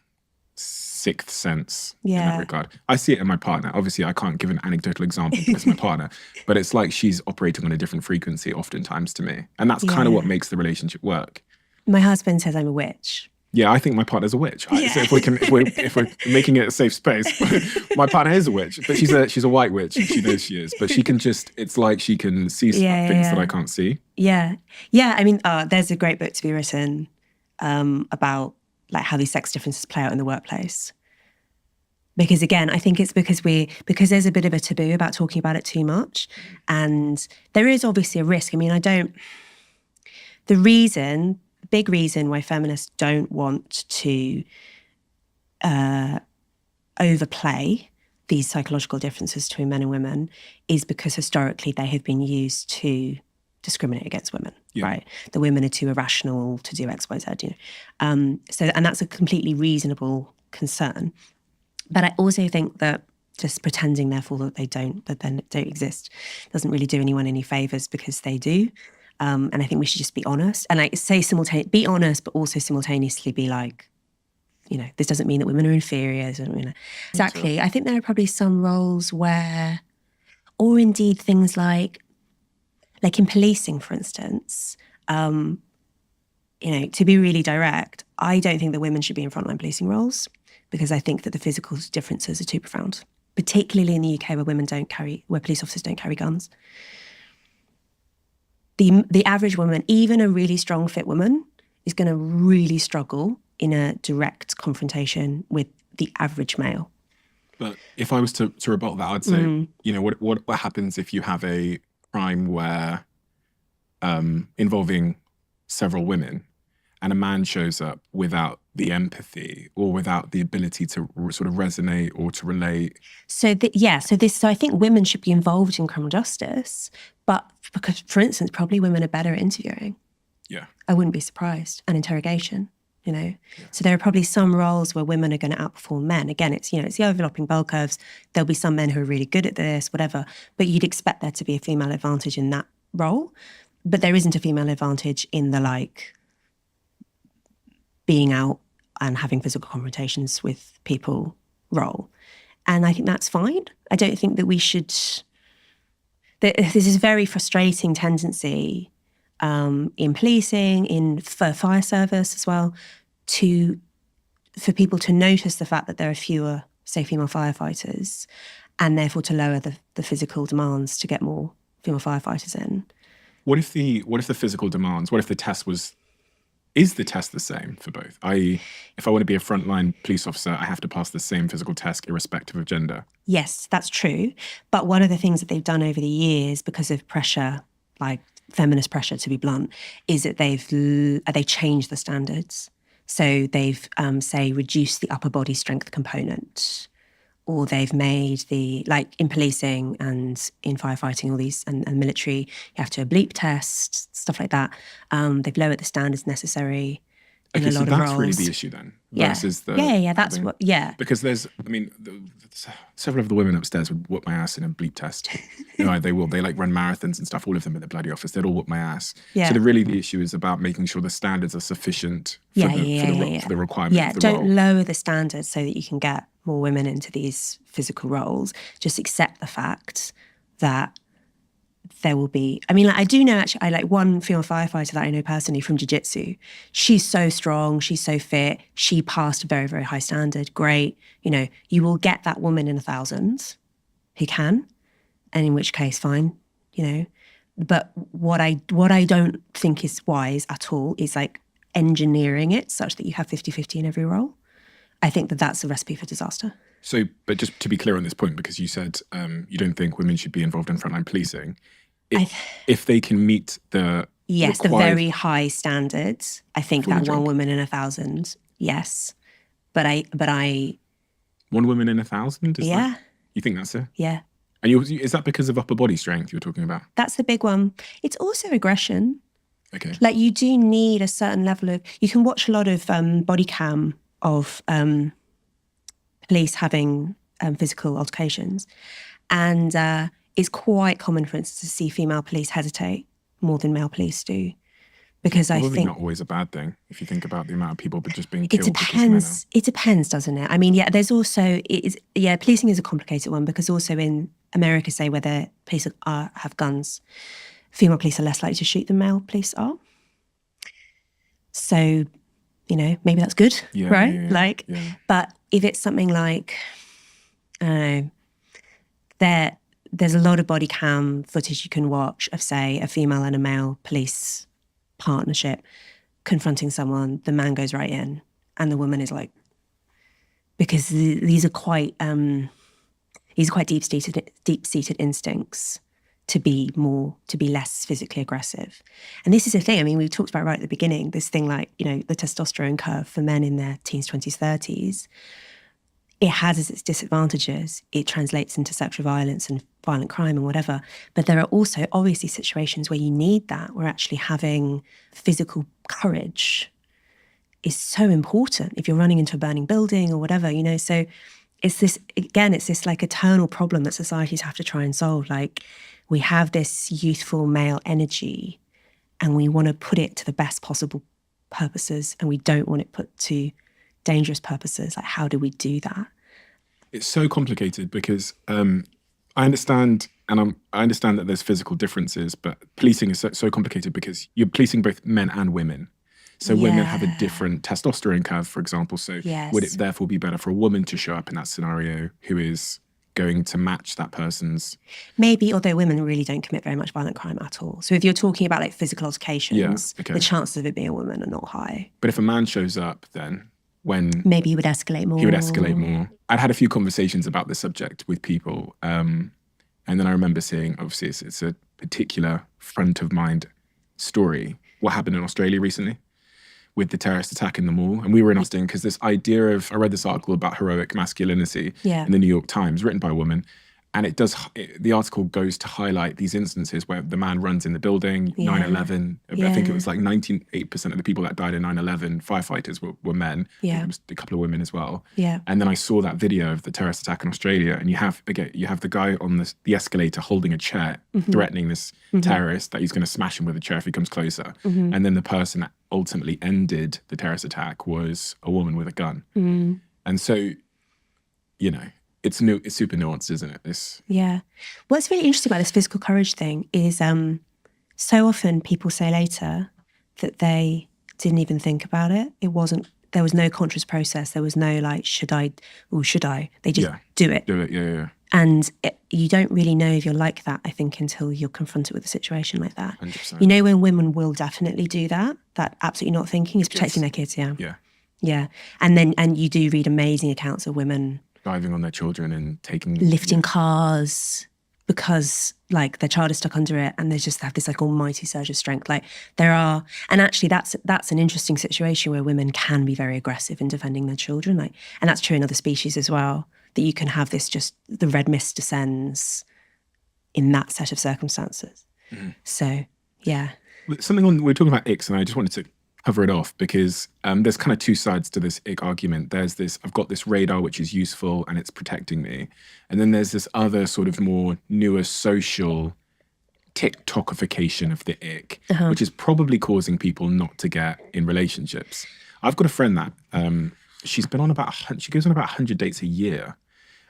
sixth sense in that regard. I see it in my partner. Obviously, I can't give an anecdotal example because my partner, but it's like she's operating on a different frequency oftentimes to me. And that's kind of what makes the relationship work. My husband says I'm a witch. Yeah, I think my partner's a witch. So if we're making it a safe space, my partner is a witch, but she's a white witch. And she knows she is, but she can it's like she can see things that I can't see. Yeah. I mean, there's a great book to be written about like how these sex differences play out in the workplace. Because again, I think it's because there's a bit of a taboo about talking about it too much, and there is obviously a risk. I mean, the big reason why feminists don't want to overplay these psychological differences between men and women is because historically they have been used to discriminate against women, right? The women are too irrational to do X, Y, Z, and that's a completely reasonable concern. But I also think that just pretending, therefore, that they don't exist doesn't really do anyone any favors, because they do. And I think we should just be honest. And like be honest, but also simultaneously be like, this doesn't mean that women are inferior. Exactly. I think there are probably some roles where, or indeed things like in policing, for instance, to be really direct, I don't think that women should be in frontline policing roles, because I think that the physical differences are too profound, particularly in the UK where police officers don't carry guns. The average woman, even a really strong, fit woman, is going to really struggle in a direct confrontation with the average male. But if I was to rebut that, I'd say, what happens if you have a crime where involving several women, and a man shows up without the empathy or without the ability to sort of resonate or to relate? So I think women should be involved in criminal justice, but because, for instance, probably women are better at interviewing. Yeah. I wouldn't be surprised. And interrogation, So there are probably some roles where women are going to outperform men. Again, it's the overlapping bell curves. There'll be some men who are really good at this, whatever, but you'd expect there to be a female advantage in that role. But there isn't a female advantage in the being out and having physical confrontations with people role. And I think that's fine. I don't think that we should... There's this very frustrating tendency in policing, for fire service as well, for people to notice the fact that there are fewer, say, female firefighters, and therefore to lower the physical demands to get more female firefighters in. What if the physical demands? What if the test is the test the same for both? I.e., if I want to be a frontline police officer, I have to pass the same physical test irrespective of gender. Yes, that's true. But one of the things that they've done over the years, because of pressure, like feminist pressure, to be blunt, is that they've changed the standards. So they've, say, reduced the upper body strength component, or they've made like in policing and in firefighting, all these, and military, you have to do a bleep test, stuff like that. They've lowered the standards necessary in a lot of roles. That's really the issue then. Versus that's what. Because several of the women upstairs would whoop my ass in a bleep test. They will. They like run marathons and stuff. All of them in the bloody office. They'd all whoop my ass. Yeah. So the issue is about making sure the standards are sufficient for the requirement. Yeah. Of the Don't role. lower the standards so that you can get more women into these physical roles. Just accept the fact that there will be. I mean, like, I do know actually. I like one female firefighter that I know personally from jiu-jitsu. She's so strong. She's so fit. She passed a very, very high standard. Great. You will get that woman in 1,000 who can, and in which case, fine. But what I don't think is wise at all is like engineering it such that you have 50-50 in every role. I think that that's a recipe for disaster. So, but just to be clear on this point, because you said you don't think women should be involved in frontline policing, if they can meet the the very high standards, I think that one woman in 1,000, yes. But I. One woman in 1,000? Yeah. You think that's it? Yeah. And is that because of upper body strength you were talking about? That's the big one. It's also aggression. Okay. Like you do need a certain level of. You can watch a lot of body cam of police having physical altercations, and it's quite common, for instance, to see female police hesitate more than male police do, because I think not always a bad thing if you think about the amount of people just being killed. It depends, doesn't it? I mean, yeah. There's also policing is a complicated one because also in America, say where the police have guns, female police are less likely to shoot than male police are. So, maybe that's good, right? But if it's something like, I don't know, there's a lot of body cam footage you can watch of, say, a female and a male police partnership confronting someone. The man goes right in, and the woman is like, because these are quite deep-seated instincts to be less physically aggressive. And this is a thing, I mean, we talked about right at the beginning, this thing like, the testosterone curve for men in their teens, 20s, 30s, it has as its disadvantages. It translates into sexual violence and violent crime and whatever. But there are also obviously situations where you need that, where actually having physical courage is so important if you're running into a burning building or whatever, So it's this like eternal problem that societies have to try and solve. Like, we have this youthful male energy and we want to put it to the best possible purposes, and we don't want it put to dangerous purposes. Like, how do we do that? It's so complicated because I understand that there's physical differences, but policing is so complicated because you're policing both men and women. So women have a different testosterone curve, for example. So would it therefore be better for a woman to show up in that scenario who is going to match that person's? Maybe, although women really don't commit very much violent crime at all. So if you're talking about like physical altercations, the chances of it being a woman are not high. But if a man shows up, then maybe he would escalate more. I'd had a few conversations about this subject with people. And then I remember seeing, obviously it's a particular front of mind story, what happened in Australia recently with the terrorist attack in the mall. And we were in Austin because this idea of, I read this article about heroic masculinity in the New York Times, written by a woman. And the article goes to highlight these instances where the man runs in the building, 9/11. I think it was like 98% of the people that died in 9/11 firefighters were men. There was a couple of women as well. And then I saw that video of the terrorist attack in Australia, and you have the guy on the escalator holding a chair, threatening this terrorist that he's going to smash him with a chair if he comes closer. And then the person that ultimately ended the terrorist attack was a woman with a gun. And so, it's super nuanced, isn't it? What's really interesting about this physical courage thing is, so often people say later that they didn't even think about it. There was no conscious process. There was no like, should I? They just do it. Do it, yeah. And you don't really know if you're like that, I think, until you're confronted with a situation like that. 100%. You know, when women will definitely do that absolutely not thinking is protecting their kids, Yeah. Yeah. And you do read amazing accounts of women diving on their children and lifting cars because like their child is stuck under it, and they just have this like almighty surge of strength. Like and actually that's an interesting situation where women can be very aggressive in defending their children. Like, and that's true in other species as well, that you can have this, just the red mist descends in that set of circumstances. Mm-hmm. So, yeah. We're talking about icks, and I just wanted to cover it off because there's kind of two sides to this ick argument. There's this, I've got this radar which is useful and it's protecting me. And then there's this other sort of more newer social TikTokification of the ick, which is probably causing people not to get in relationships. I've got a friend that she goes on about 100 dates a year.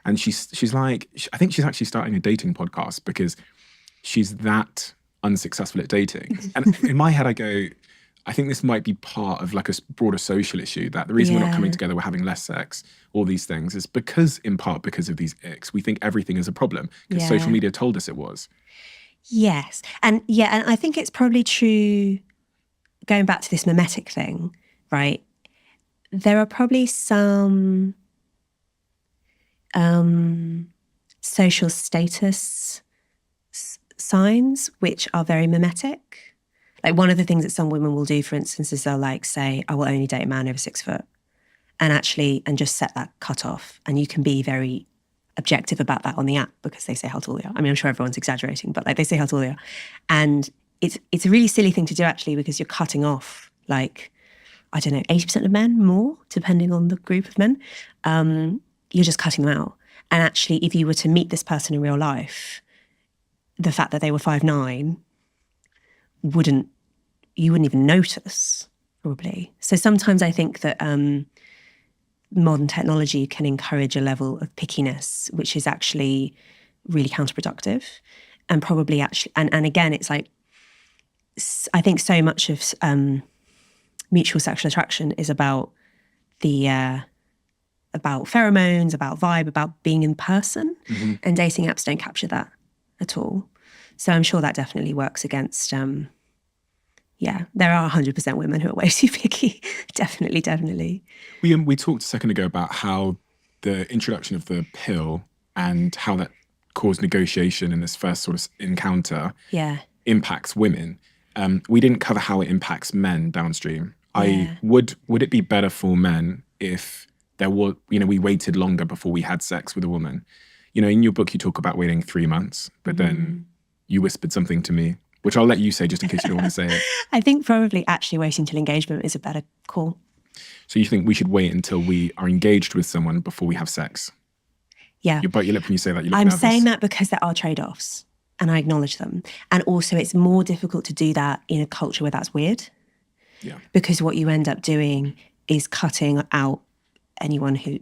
And she's like, I think she's actually starting a dating podcast because she's that unsuccessful at dating. And in my head, I go, I think this might be part of like a broader social issue, that the reason we're not coming together, we're having less sex, all these things, is in part because of these icks. We think everything is a problem because social media told us it was. Yes. And I think it's probably true, going back to this mimetic thing, right? There are probably some social status signs which are very mimetic. Like, one of the things that some women will do, for instance, is they'll like say, I will only date a man over 6 foot, and just set that cut off. And you can be very objective about that on the app because they say how tall they are. I mean, I'm sure everyone's exaggerating, but like they say how tall they are. And it's a really silly thing to do, actually, because you're cutting off, like, I don't know, 80% of men, more, depending on the group of men. You're just cutting them out. And actually, if you were to meet this person in real life, the fact that they were 5'9", you wouldn't even notice, probably. So sometimes I think that modern technology can encourage a level of pickiness, which is actually really counterproductive, and probably actually, and again, it's like, I think so much of mutual sexual attraction is about about pheromones, about vibe, about being in person, and dating apps don't capture that at all. So I'm sure that definitely works against, there are 100% women who are way too picky. Definitely. We talked a second ago about how the introduction of the pill and how that caused negotiation in this first sort of encounter impacts women. We didn't cover how it impacts men downstream. Would it be better for men if there were, we waited longer before we had sex with a woman? In your book, you talk about waiting 3 months, but then you whispered something to me, which I'll let you say just in case you don't want to say it. I think probably actually waiting till engagement is a better call. So you think we should wait until we are engaged with someone before we have sex? Yeah. You bite your lip when you say that. You look I'm nervous. saying that because there are trade-offs, and I acknowledge them. And also, it's more difficult to do that in a culture where that's weird. Yeah. Because what you end up doing is cutting out anyone who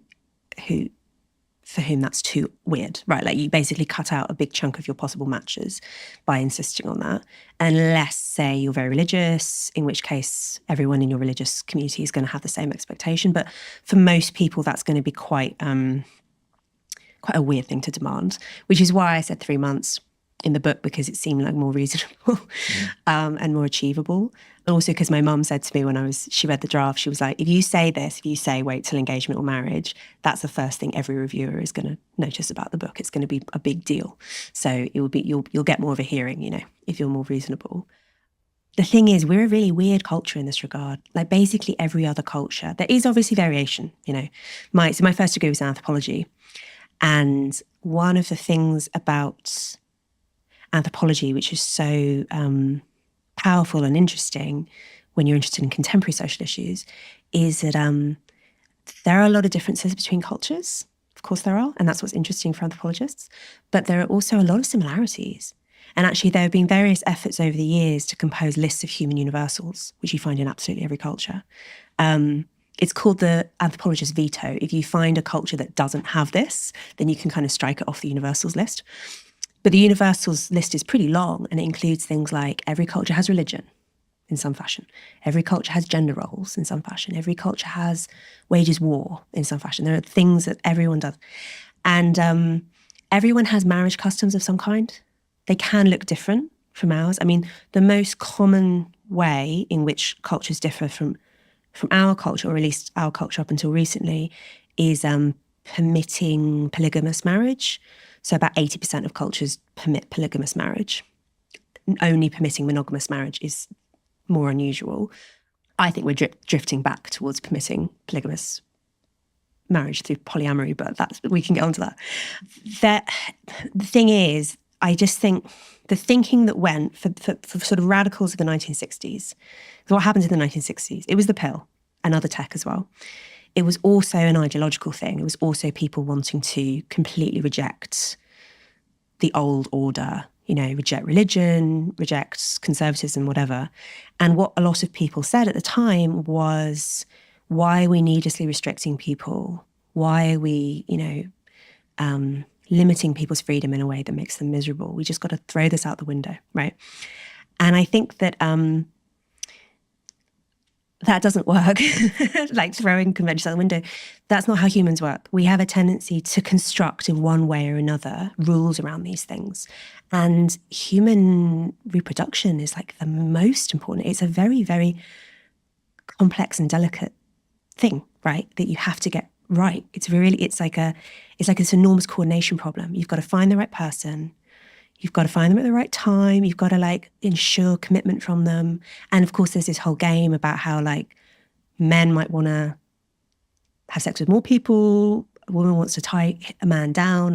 for whom that's too weird, right? Like, you basically cut out a big chunk of your possible matches by insisting on that. Unless, say, you're very religious, in which case everyone in your religious community is going to have the same expectation. But for most people, that's going to be quite a weird thing to demand, which is why I said 3 months in the book, because it seemed like more reasonable and more achievable. And also because my mum said to me when she read the draft, she was like, if you say wait till engagement or marriage, that's the first thing every reviewer is going to notice about the book. It's going to be a big deal. So it will be, you'll get more of a hearing, if you're more reasonable. The thing is, we're a really weird culture in this regard. Like, basically every other culture, there is obviously variation, my first degree was in anthropology. And one of the things about anthropology, which is so powerful and interesting when you're interested in contemporary social issues, is that there are a lot of differences between cultures. Of course there are, and that's what's interesting for anthropologists. But there are also a lot of similarities. And actually, there have been various efforts over the years to compose lists of human universals, which you find in absolutely every culture. It's called the anthropologist's veto. If you find a culture that doesn't have this, then you can kind of strike it off the universals list. But the universals list is pretty long, and it includes things like every culture has religion in some fashion. Every culture has gender roles in some fashion. Every culture has wages war in some fashion. There are things that everyone does. And everyone has marriage customs of some kind. They can look different from ours. I mean, the most common way in which cultures differ from our culture, or at least our culture up until recently, is permitting polygamous marriage. So about 80% of cultures permit polygamous marriage. Only permitting monogamous marriage is more unusual. I think we're drifting back towards permitting polygamous marriage through polyamory, but we can get onto that. The thing is, I just think the thinking that went for sort of radicals of the 1960s, what happened in the 1960s, it was the pill and other tech as well. It was also an ideological thing. It was also people wanting to completely reject the old order, reject religion, reject conservatism, whatever. And what a lot of people said at the time was, why are we needlessly restricting people? Why are we, limiting people's freedom in a way that makes them miserable? We just got to throw this out the window, right? And I think that that doesn't work, like throwing conventions out the window. That's not how humans work. We have a tendency to construct in one way or another rules around these things. And human reproduction is like the most important. It's a very, very complex and delicate thing, right? That you have to get right. It's like this enormous coordination problem. You've got to find the right person. You've got to find them at the right time. You've got to ensure commitment from them. And of course, there's this whole game about how men might want to have sex with more people. A woman wants to tie a man down.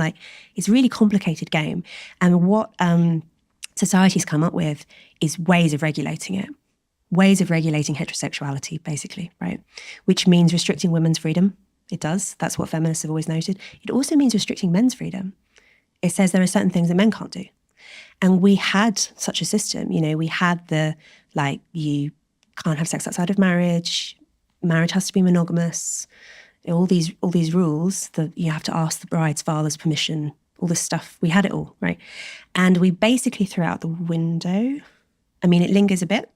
It's a really complicated game. And what society's come up with is ways of regulating it. Ways of regulating heterosexuality, basically, right? Which means restricting women's freedom. It does. That's what feminists have always noted. It also means restricting men's freedom. It says there are certain things that men can't do. And we had such a system, we had you can't have sex outside of marriage has to be monogamous, all these rules that you have to ask the bride's father's permission, all this stuff. We had it all, right? And we basically threw out the window. I mean, it lingers a bit,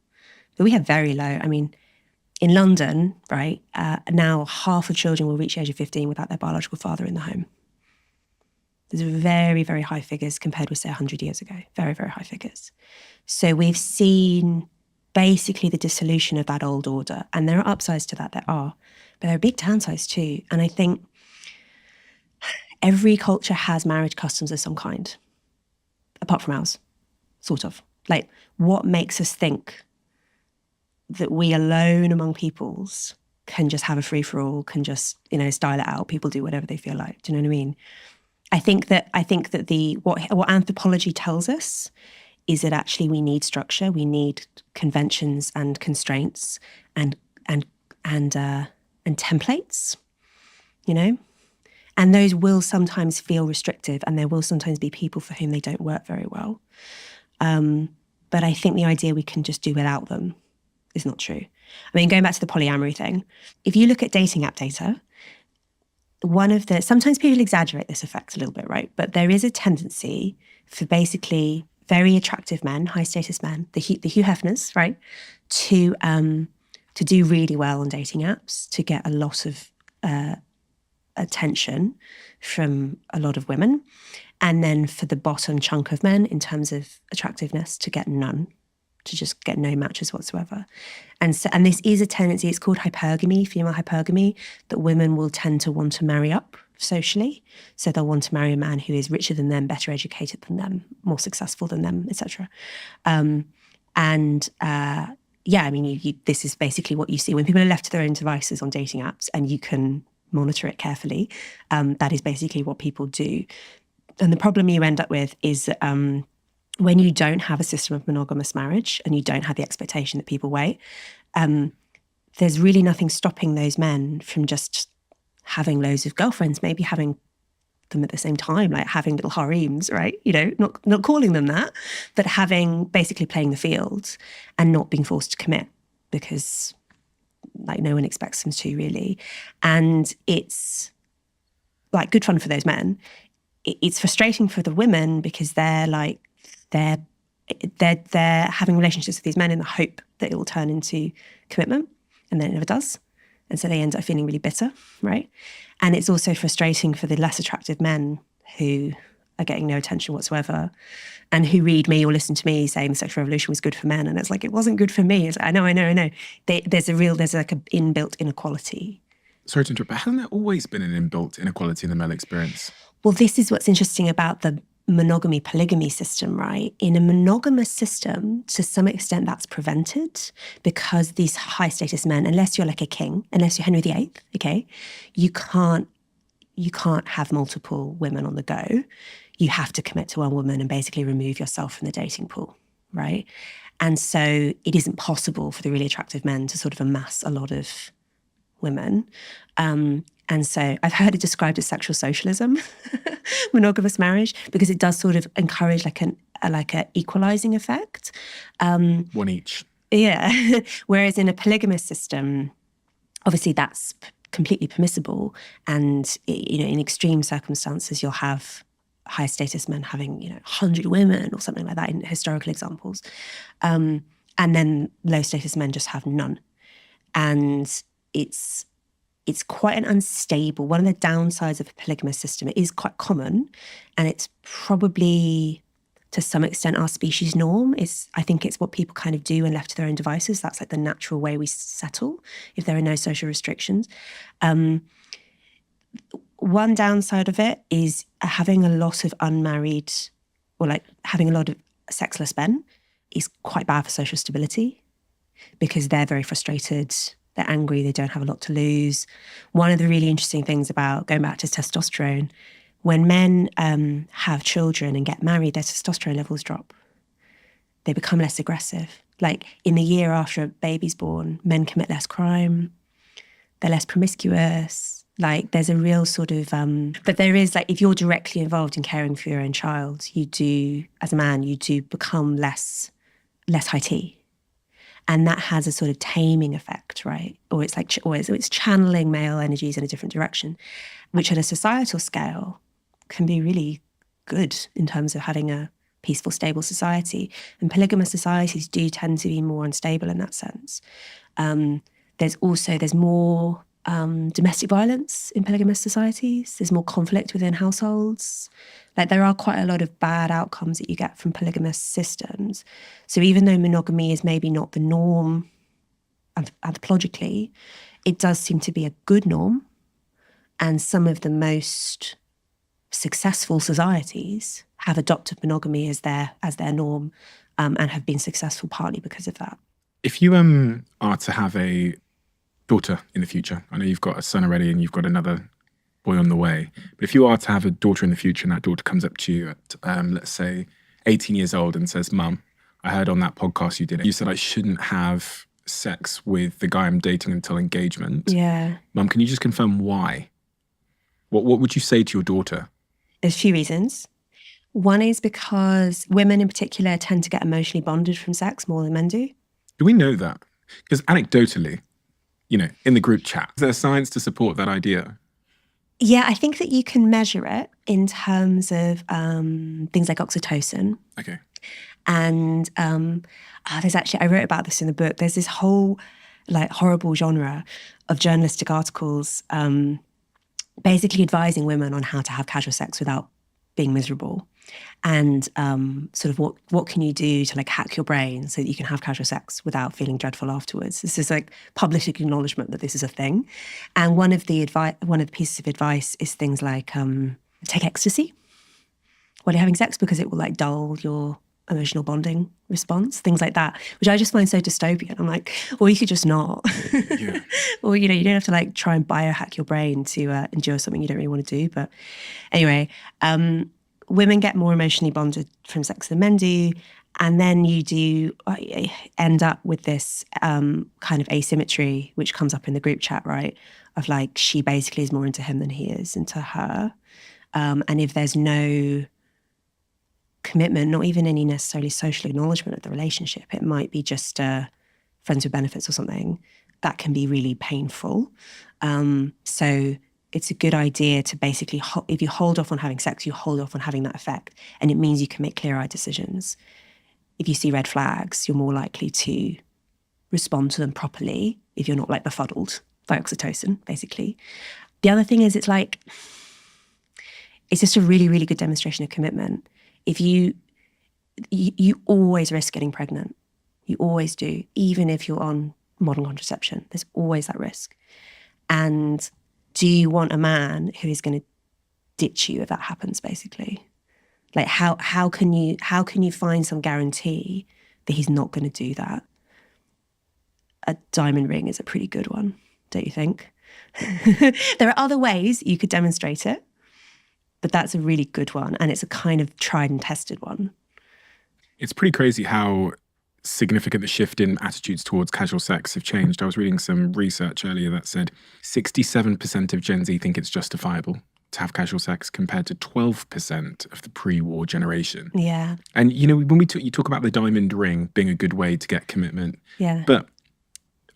but we have very low. I mean, in London, right, now half of children will reach the age of 15 without their biological father in the home. There's very, very high figures compared with, say, 100 years ago. Very, very high figures. So we've seen basically the dissolution of that old order. And there are upsides to that, there are. But there are big downsides too. And I think every culture has marriage customs of some kind, apart from ours, sort of. What makes us think that we alone among peoples can just have a free-for-all, can just, style it out. People do whatever they feel like. Do you know what I mean? I think that what anthropology tells us is that actually we need structure, we need conventions and constraints and templates, and those will sometimes feel restrictive, and there will sometimes be people for whom they don't work very well. But I think the idea we can just do without them is not true. I mean, going back to the polyamory thing, if you look at dating app data, sometimes people exaggerate this effect a little bit, right? But there is a tendency for basically very attractive men, high status men, the Hugh Hefners, right, to do really well on dating apps, to get a lot of attention from a lot of women, and then for the bottom chunk of men in terms of attractiveness to get none, to just get no matches whatsoever. And this is a tendency, it's called hypergamy, female hypergamy, that women will tend to want to marry up socially. So they'll want to marry a man who is richer than them, better educated than them, more successful than them, etc. This is basically what you see when people are left to their own devices on dating apps, and you can monitor it carefully. That is basically what people do. And the problem you end up with is that when you don't have a system of monogamous marriage and you don't have the expectation that people wait, there's really nothing stopping those men from just having loads of girlfriends, maybe having them at the same time, like having little harems, right? Not calling them that, but basically playing the field and not being forced to commit because no one expects them to, really. And it's good fun for those men. it's frustrating for the women because they're like, they're having relationships with these men in the hope that it will turn into commitment, and then it never does. And so they end up feeling really bitter, right? And it's also frustrating for the less attractive men who are getting no attention whatsoever and who read me or listen to me saying the sexual revolution was good for men. And it's like, it wasn't good for me. It's like, I know. There's like an inbuilt inequality. Sorry to interrupt, but hasn't there always been an inbuilt inequality in the male experience? Well, this is what's interesting about the monogamy polygamy system, right? In a monogamous system, to some extent, that's prevented because these high status men, unless you're like a king, unless you're Henry VIII, okay, you can't have multiple women on the go. You have to commit to one woman and basically remove yourself from the dating pool, right? And so it isn't possible for the really attractive men to sort of amass a lot of women. And so I've heard it described as sexual socialism, monogamous marriage, because it does sort of encourage like a equalizing effect. One each. Yeah. Whereas in a polygamous system, obviously that's completely permissible. And, in extreme circumstances, you'll have high status men having, 100 women or something like that in historical examples. And then low status men just have none. And it's quite an unstable, one of the downsides of a polygamous system. It is quite common, and it's probably to some extent our species norm. I think it's what people kind of do when left to their own devices. That's like the natural way we settle if there are no social restrictions. One downside of it is having a lot of unmarried, or like having a lot of sexless men is quite bad for social stability because they're very frustrated. They're angry, they don't have a lot to lose. One of the really interesting things about going back to testosterone, when men have children and get married, their testosterone levels drop. They become less aggressive. Like in the year after a baby's born, men commit less crime, they're less promiscuous. Like there's a real sort of, but there is like, if you're directly involved in caring for your own child, you do, as a man, you do become less high tea. And that has a sort of taming effect, right? Or it's like, it's channeling male energies in a different direction, which at a societal scale can be really good in terms of having a peaceful, stable society. And polygamous societies do tend to be more unstable in that sense. There's more domestic violence in polygamous societies. There's more conflict within households. Like there are quite a lot of bad outcomes that you get from polygamous systems. So even though monogamy is maybe not the norm anthropologically, it does seem to be a good norm. And some of the most successful societies have adopted monogamy as their norm, and have been successful partly because of that. If you are to have a daughter in the future, I know you've got a son already and you've got another boy on the way, but if you are to have a daughter in the future and that daughter comes up to you at, let's say, 18 years old and says, "Mum, I heard on that podcast you said I shouldn't have sex with the guy I'm dating until engagement. Yeah. Mum, can you just confirm why? What would you say to your daughter?" There's a few reasons. One is because women in particular tend to get emotionally bonded from sex more than men do. Do we know that? Because anecdotally, in the group chat, is there science to support that idea? Yeah, I think that you can measure it in terms of things like oxytocin. Okay. And there's actually, I wrote about this in the book, there's this whole like horrible genre of journalistic articles basically advising women on how to have casual sex without being miserable. And sort of what can you do to like hack your brain so that you can have casual sex without feeling dreadful afterwards. This is like public acknowledgement that this is a thing. And one of the pieces of advice is things like take ecstasy while you're having sex because it will like dull your emotional bonding response, things like that, which I just find so dystopian. I'm like, well, you could just not. Yeah. Or, you don't have to like try and biohack your brain to endure something you don't really want to do. But anyway, women get more emotionally bonded from sex than men do. And then you do end up with this kind of asymmetry, which comes up in the group chat, right? Of like, she basically is more into him than he is into her. And if there's no commitment, not even any necessarily social acknowledgement of the relationship, it might be just friends with benefits or something, that can be really painful. So it's a good idea to basically, if you hold off on having sex, you hold off on having that effect. And it means you can make clear-eyed decisions. If you see red flags, you're more likely to respond to them properly if you're not like befuddled by oxytocin, basically. The other thing is it's just a really, really good demonstration of commitment. If you always risk getting pregnant. You always do, even if you're on modern contraception. There's always that risk. And do you want a man who is going to ditch you if that happens, basically? Like how can you find some guarantee that he's not going to do that? A diamond ring is a pretty good one, don't you think? There are other ways you could demonstrate it, but that's a really good one. And it's a kind of tried and tested one. It's pretty crazy how significant the shift in attitudes towards casual sex have changed. I was reading some research earlier that said 67% of Gen Z think it's justifiable to have casual sex compared to 12% of the pre-war generation. Yeah. And, you know, when you talk about the diamond ring being a good way to get commitment. Yeah. But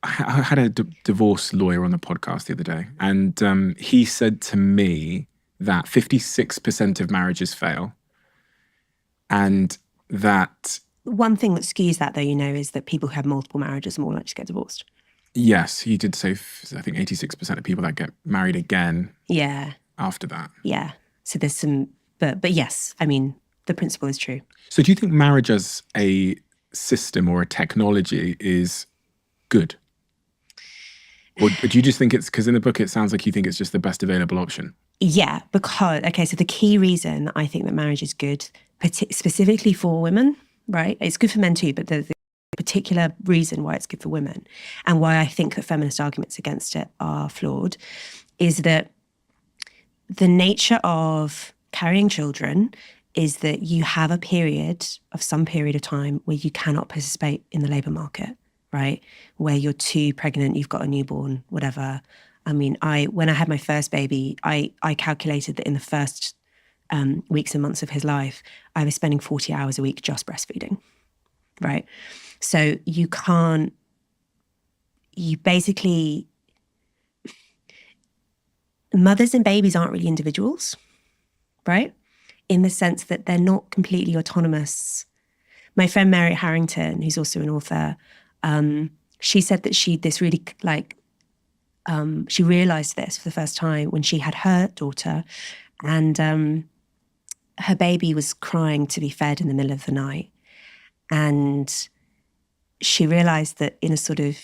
I had a divorce lawyer on the podcast the other day, and he said to me that 56% of marriages fail, and that... One thing that skews that, though, you know, is that people who have multiple marriages are more likely to get divorced. Yes, he did say, I think 86% of people that get married again after that. Yeah. So there's some, but yes, I mean, the principle is true. So do you think marriage as a system or a technology is good? Or do you just think it's, because in the book it sounds like you think it's just the best available option? Yeah, because, okay, so the key reason I think that marriage is good, specifically for women, right? It's good for men too, but the particular reason why it's good for women and why I think that feminist arguments against it are flawed is that the nature of carrying children is that you have a period of some period of time where you cannot participate in the labour market, right? Where you're too pregnant, you've got a newborn, whatever. I mean, when I had my first baby, I calculated that in the first weeks and months of his life, I was spending 40 hours a week just breastfeeding, right? So you basically, mothers and babies aren't really individuals, right? In the sense that they're not completely autonomous. My friend Mary Harrington, who's also an author, she said that she realized this for the first time when she had her daughter, and her baby was crying to be fed in the middle of the night. And she realized that in a sort of,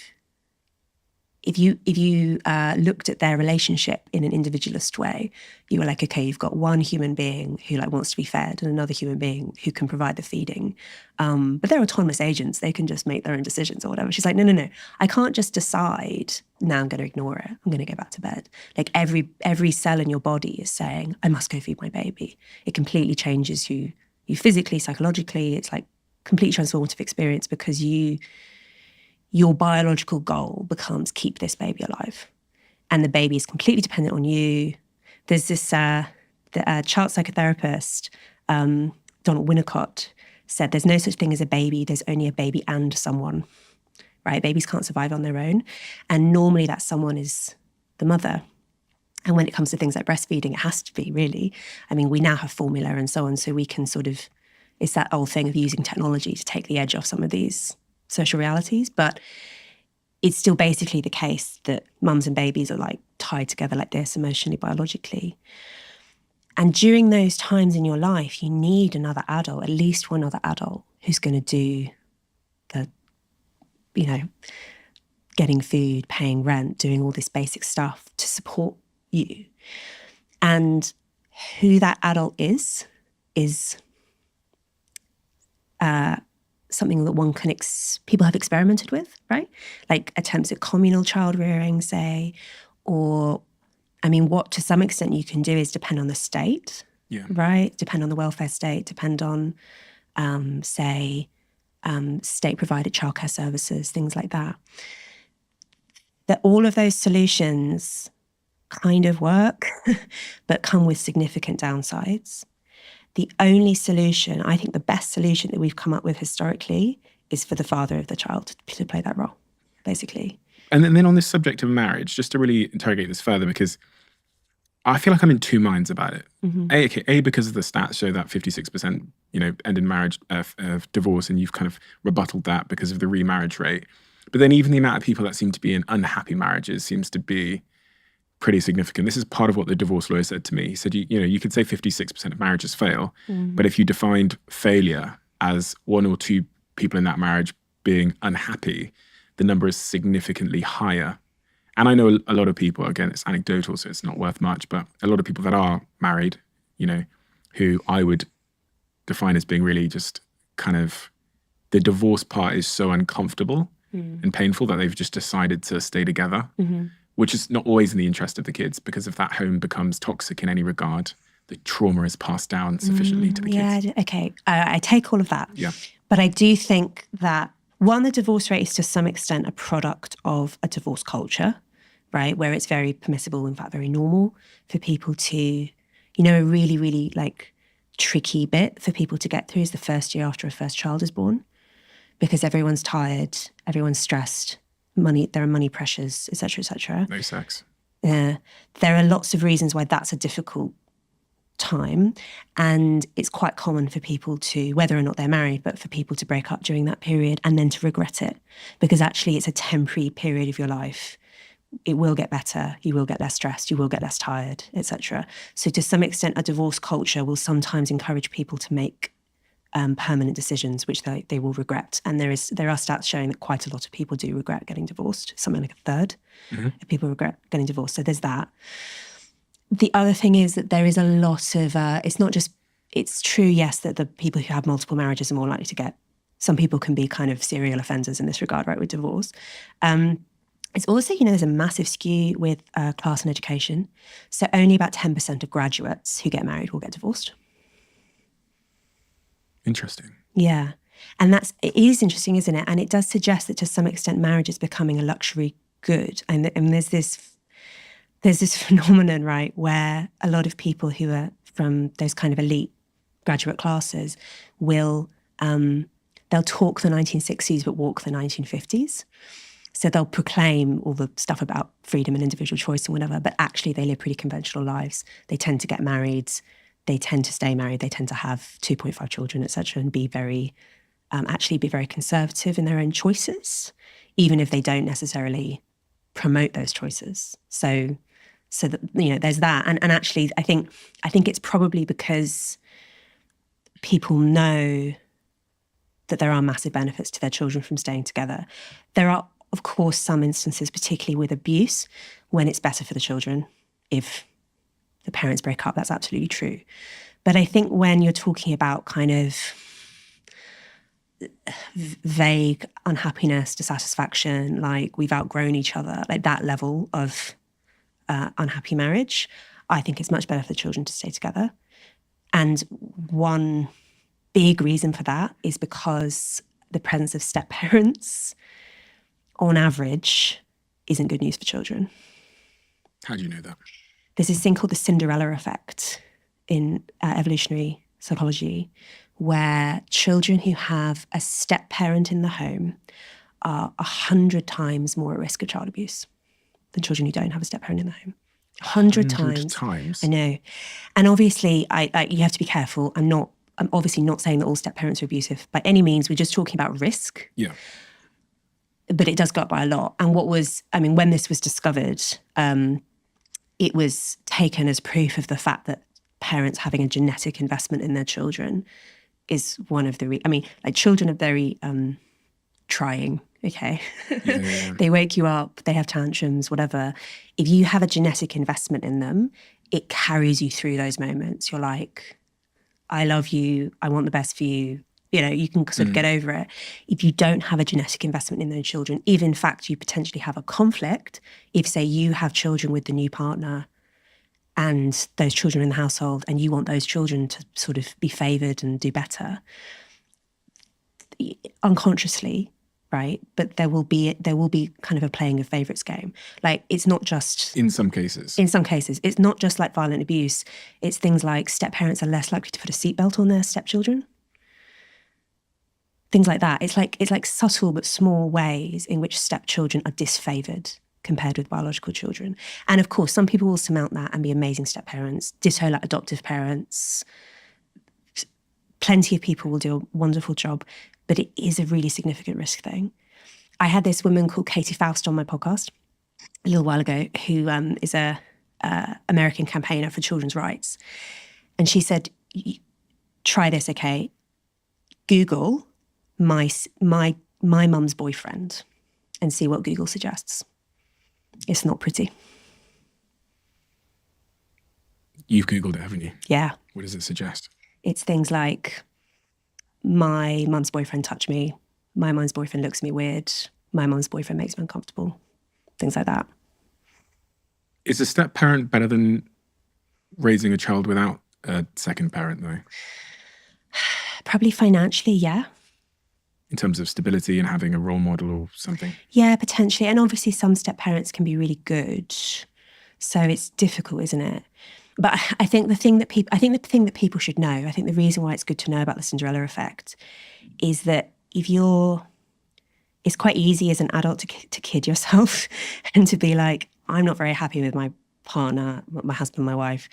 if you looked at their relationship in an individualist way, you were like, okay, you've got one human being who like wants to be fed and another human being who can provide the feeding. But they're autonomous agents. They can just make their own decisions or whatever. She's like, no. I can't just decide, now I'm going to ignore it. I'm going to go back to bed. Like every cell in your body is saying, I must go feed my baby. It completely changes you physically, psychologically. It's like complete transformative experience because your biological goal becomes keep this baby alive. And the baby is completely dependent on you. There's this child psychotherapist, Donald Winnicott, said there's no such thing as a baby, there's only a baby and someone, right? Babies can't survive on their own. And normally that someone is the mother. And when it comes to things like breastfeeding, it has to be, really. I mean, we now have formula and so on, so we can sort of, it's that old thing of using technology to take the edge off some of these social realities, but it's still basically the case that mums and babies are like tied together like this emotionally, biologically. And during those times in your life, you need another adult, at least one other adult who's going to do the, getting food, paying rent, doing all this basic stuff to support you. And who that adult is something that people have experimented with, right? Like attempts at communal child rearing, say, or, I mean, what to some extent you can do is depend on the state, right? Depend on the welfare state, depend on, state-provided childcare services, things like that. That all of those solutions kind of work, but come with significant downsides. The only solution, I think the best solution that we've come up with historically is for the father of the child to play that role, basically. And then on this subject of marriage, just to really interrogate this further, because I feel like I'm in two minds about it. A, because of the stats show that 56%, end in marriage of divorce, and you've kind of rebutted that because of the remarriage rate. But then even the amount of people that seem to be in unhappy marriages seems to be pretty significant. This is part of what the divorce lawyer said to me. He said, you could say 56% of marriages fail, but if you defined failure as one or two people in that marriage being unhappy, the number is significantly higher. And I know a lot of people, again, it's anecdotal, so it's not worth much, but a lot of people that are married, who I would define as being really just kind of, the divorce part is so uncomfortable and painful that they've just decided to stay together, which is not always in the interest of the kids, because if that home becomes toxic in any regard, the trauma is passed down sufficiently to the kids. Yeah, okay. I take all of that. Yeah. But I do think that, one, the divorce rate is to some extent a product of a divorce culture, right? Where it's very permissible, in fact, very normal for people to, a really, really tricky bit for people to get through is the first year after a first child is born, because everyone's tired, everyone's stressed, there are money pressures, et cetera, et cetera. No sex. There are lots of reasons why that's a difficult time. And it's quite common for people to, whether or not they're married, but for people to break up during that period and then to regret it, because actually it's a temporary period of your life. It will get better, you will get less stressed, you will get less tired, etc. So to some extent, a divorce culture will sometimes encourage people to make permanent decisions, which they will regret. And there are stats showing that quite a lot of people do regret getting divorced, something like a third of people regret getting divorced. So there's that. The other thing is that there is a lot of, it's true, yes, that the people who have multiple marriages are more likely to get, some people can be kind of serial offenders in this regard, right, with divorce. It's also, there's a massive skew with class and education. So only about 10% of graduates who get married will get divorced. Interesting. Yeah. And it is interesting, isn't it? And it does suggest that to some extent marriage is becoming a luxury good. And there's this phenomenon, right, where a lot of people who are from those kind of elite graduate classes will, they'll talk the 1960s but walk the 1950s. So they'll proclaim all the stuff about freedom and individual choice and whatever, but actually they live pretty conventional lives. They tend to get married. They tend to stay married. They tend to have 2.5 children, et cetera, and be very conservative in their own choices, even if they don't necessarily promote those choices. So that, there's that. And actually, I think it's probably because people know that there are massive benefits to their children from staying together. There are, of course, some instances, particularly with abuse, when it's better for the children if the parents break up. That's absolutely true. But I think when you're talking about kind of vague unhappiness, dissatisfaction, like we've outgrown each other, like that level of unhappy marriage, I think it's much better for the children to stay together. And one big reason for that is because the presence of step-parents, on average, isn't good news for children. How do you know that? There's this thing called the Cinderella effect in evolutionary psychology, where children who have a step-parent in the home are 100 times more at risk of child abuse than children who don't have a step-parent in the home. 100 times. I know. And obviously, you have to be careful. I'm obviously not saying that all step-parents are abusive by any means. We're just talking about risk. Yeah. But it does go up by a lot. And when this was discovered, it was taken as proof of the fact that parents having a genetic investment in their children is one of the, children are very trying, okay? Yeah. They wake you up, they have tantrums, whatever. If you have a genetic investment in them, it carries you through those moments. You're like, I love you, I want the best for you. You can sort of get over it. If you don't have a genetic investment in those children, if in fact you potentially have a conflict, if say you have children with the new partner and those children in the household and you want those children to sort of be favoured and do better, unconsciously, right? But there will be kind of a playing of favourites game. Like, it's not just... In some cases. It's not just like violent abuse. It's things like step-parents are less likely to put a seatbelt on their stepchildren. Things like that. It's like subtle but small ways in which stepchildren are disfavoured compared with biological children. And of course, some people will surmount that and be amazing step parents, ditto like adoptive parents. Plenty of people will do a wonderful job, but it is a really significant risk thing. I had this woman called Katie Faust on my podcast a little while ago, who is a American campaigner for children's rights. And she said, try this, okay? Google my mum's boyfriend and see what Google suggests. It's not pretty. You've Googled it, haven't you? Yeah. What does it suggest? It's things like, my mum's boyfriend touched me, my mum's boyfriend looks at me weird, my mum's boyfriend makes me uncomfortable, things like that. Is a step parent better than raising a child without a second parent, though? Probably financially, yeah. In terms of stability and having a role model or something? Yeah, potentially. And obviously some step parents can be really good. So it's difficult, isn't it? But I think the thing that people should know, I think the reason why it's good to know about the Cinderella effect is that it's quite easy as an adult to kid yourself and to be like, I'm not very happy with my partner, my husband, my wife.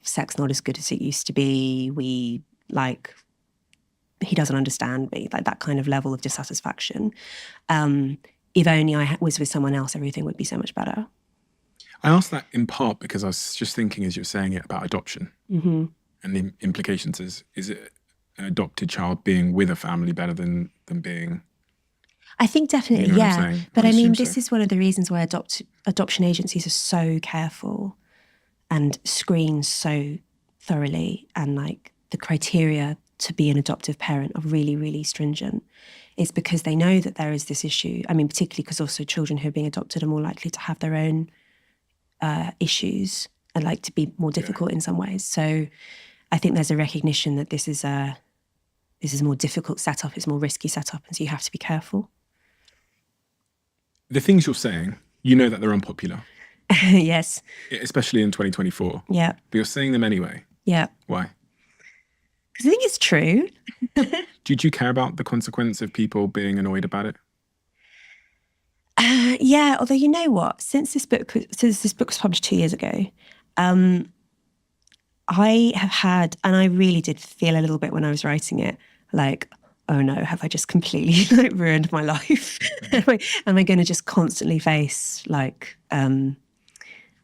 Sex not as good as it used to be. He doesn't understand me, like that kind of level of dissatisfaction. If only I was with someone else, everything would be so much better. I asked that in part because I was just thinking as you were saying it about adoption and the implications. Is it an adopted child being with a family better than being... I think definitely, you know yeah. But I mean, this so. is one of the reasons why adoption agencies are so careful and screen so thoroughly, and like the criteria to be an adoptive parent are really, really stringent. It's because they know that there is this issue. I mean, particularly because also children who are being adopted are more likely to have their own issues and like to be more difficult in some ways. So I think there's a recognition that this is a more difficult setup, it's a more risky setup, and so you have to be careful. The things you're saying, you know that they're unpopular. Yes. Especially in 2024. Yeah. But you're saying them anyway. Yeah. Why? Because I think it's true. Do you care about the consequence of people being annoyed about it? Yeah, although you know what? Since this book was published 2 years ago, I have had, and I really did feel a little bit when I was writing it, like, oh no, have I just completely like ruined my life? Am I going to just constantly face like, am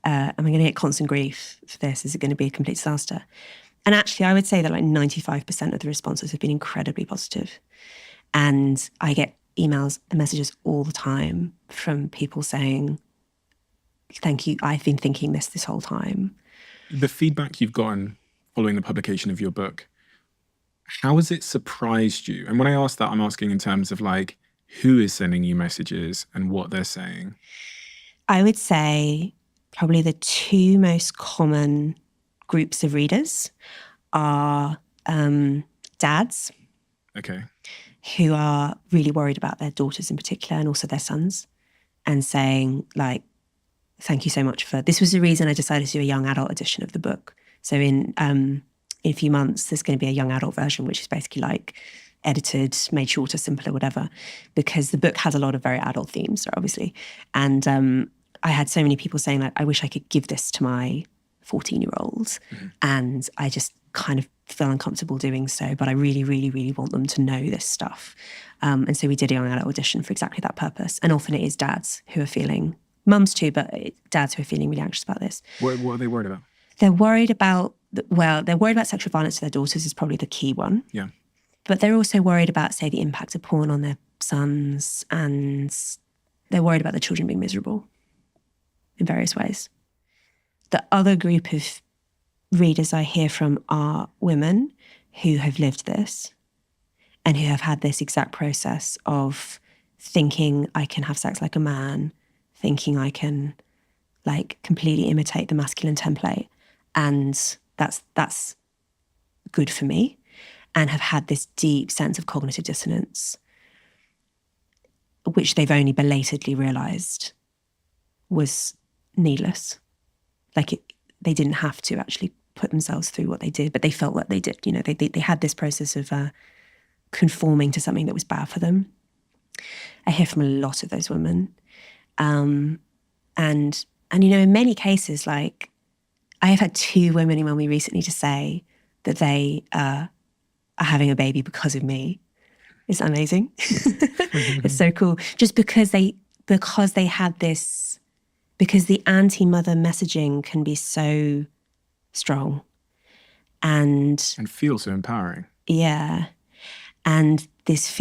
I going to get constant grief for this? Is it going to be a complete disaster? And actually, I would say that like 95% of the responses have been incredibly positive. And I get emails and messages all the time from people saying, thank you, I've been thinking this whole time. The feedback you've gotten following the publication of your book, how has it surprised you? And when I ask that, I'm asking in terms of like, who is sending you messages and what they're saying? I would say probably the two most common groups of readers are dads. Okay. Who are really worried about their daughters in particular and also their sons, and saying like, thank you so much for, this was the reason I decided to do a young adult edition of the book. So in a few months, there's going to be a young adult version, which is basically like edited, made shorter, simpler, whatever, because the book has a lot of very adult themes, obviously. And I had so many people saying like, I wish I could give this to my 14-year-old. And I just kind of feel uncomfortable doing so, but I really, really, really want them to know this stuff. And so we did a young adult edition for exactly that purpose. And often it is dads who are feeling, mums too, but dads who are feeling really anxious about this. What are they worried about? They're worried about, sexual violence to their daughters is probably the key one. Yeah. But they're also worried about, say, the impact of porn on their sons, and they're worried about the children being miserable in various ways. The other group of readers I hear from are women who have lived this and who have had this exact process of thinking I can have sex like a man, thinking I can like completely imitate the masculine template, and that's good for me, and have had this deep sense of cognitive dissonance, which they've only belatedly realised was needless. Like they didn't have to actually put themselves through what they did, but they felt what they did. You know, they had this process of conforming to something that was bad for them. I hear from a lot of those women. And in many cases, like I have had 2 women email me recently to say that they are having a baby because of me. It's amazing. It's so cool. Just because they had this, because the anti-mother messaging can be so strong and feel so empowering. Yeah. And this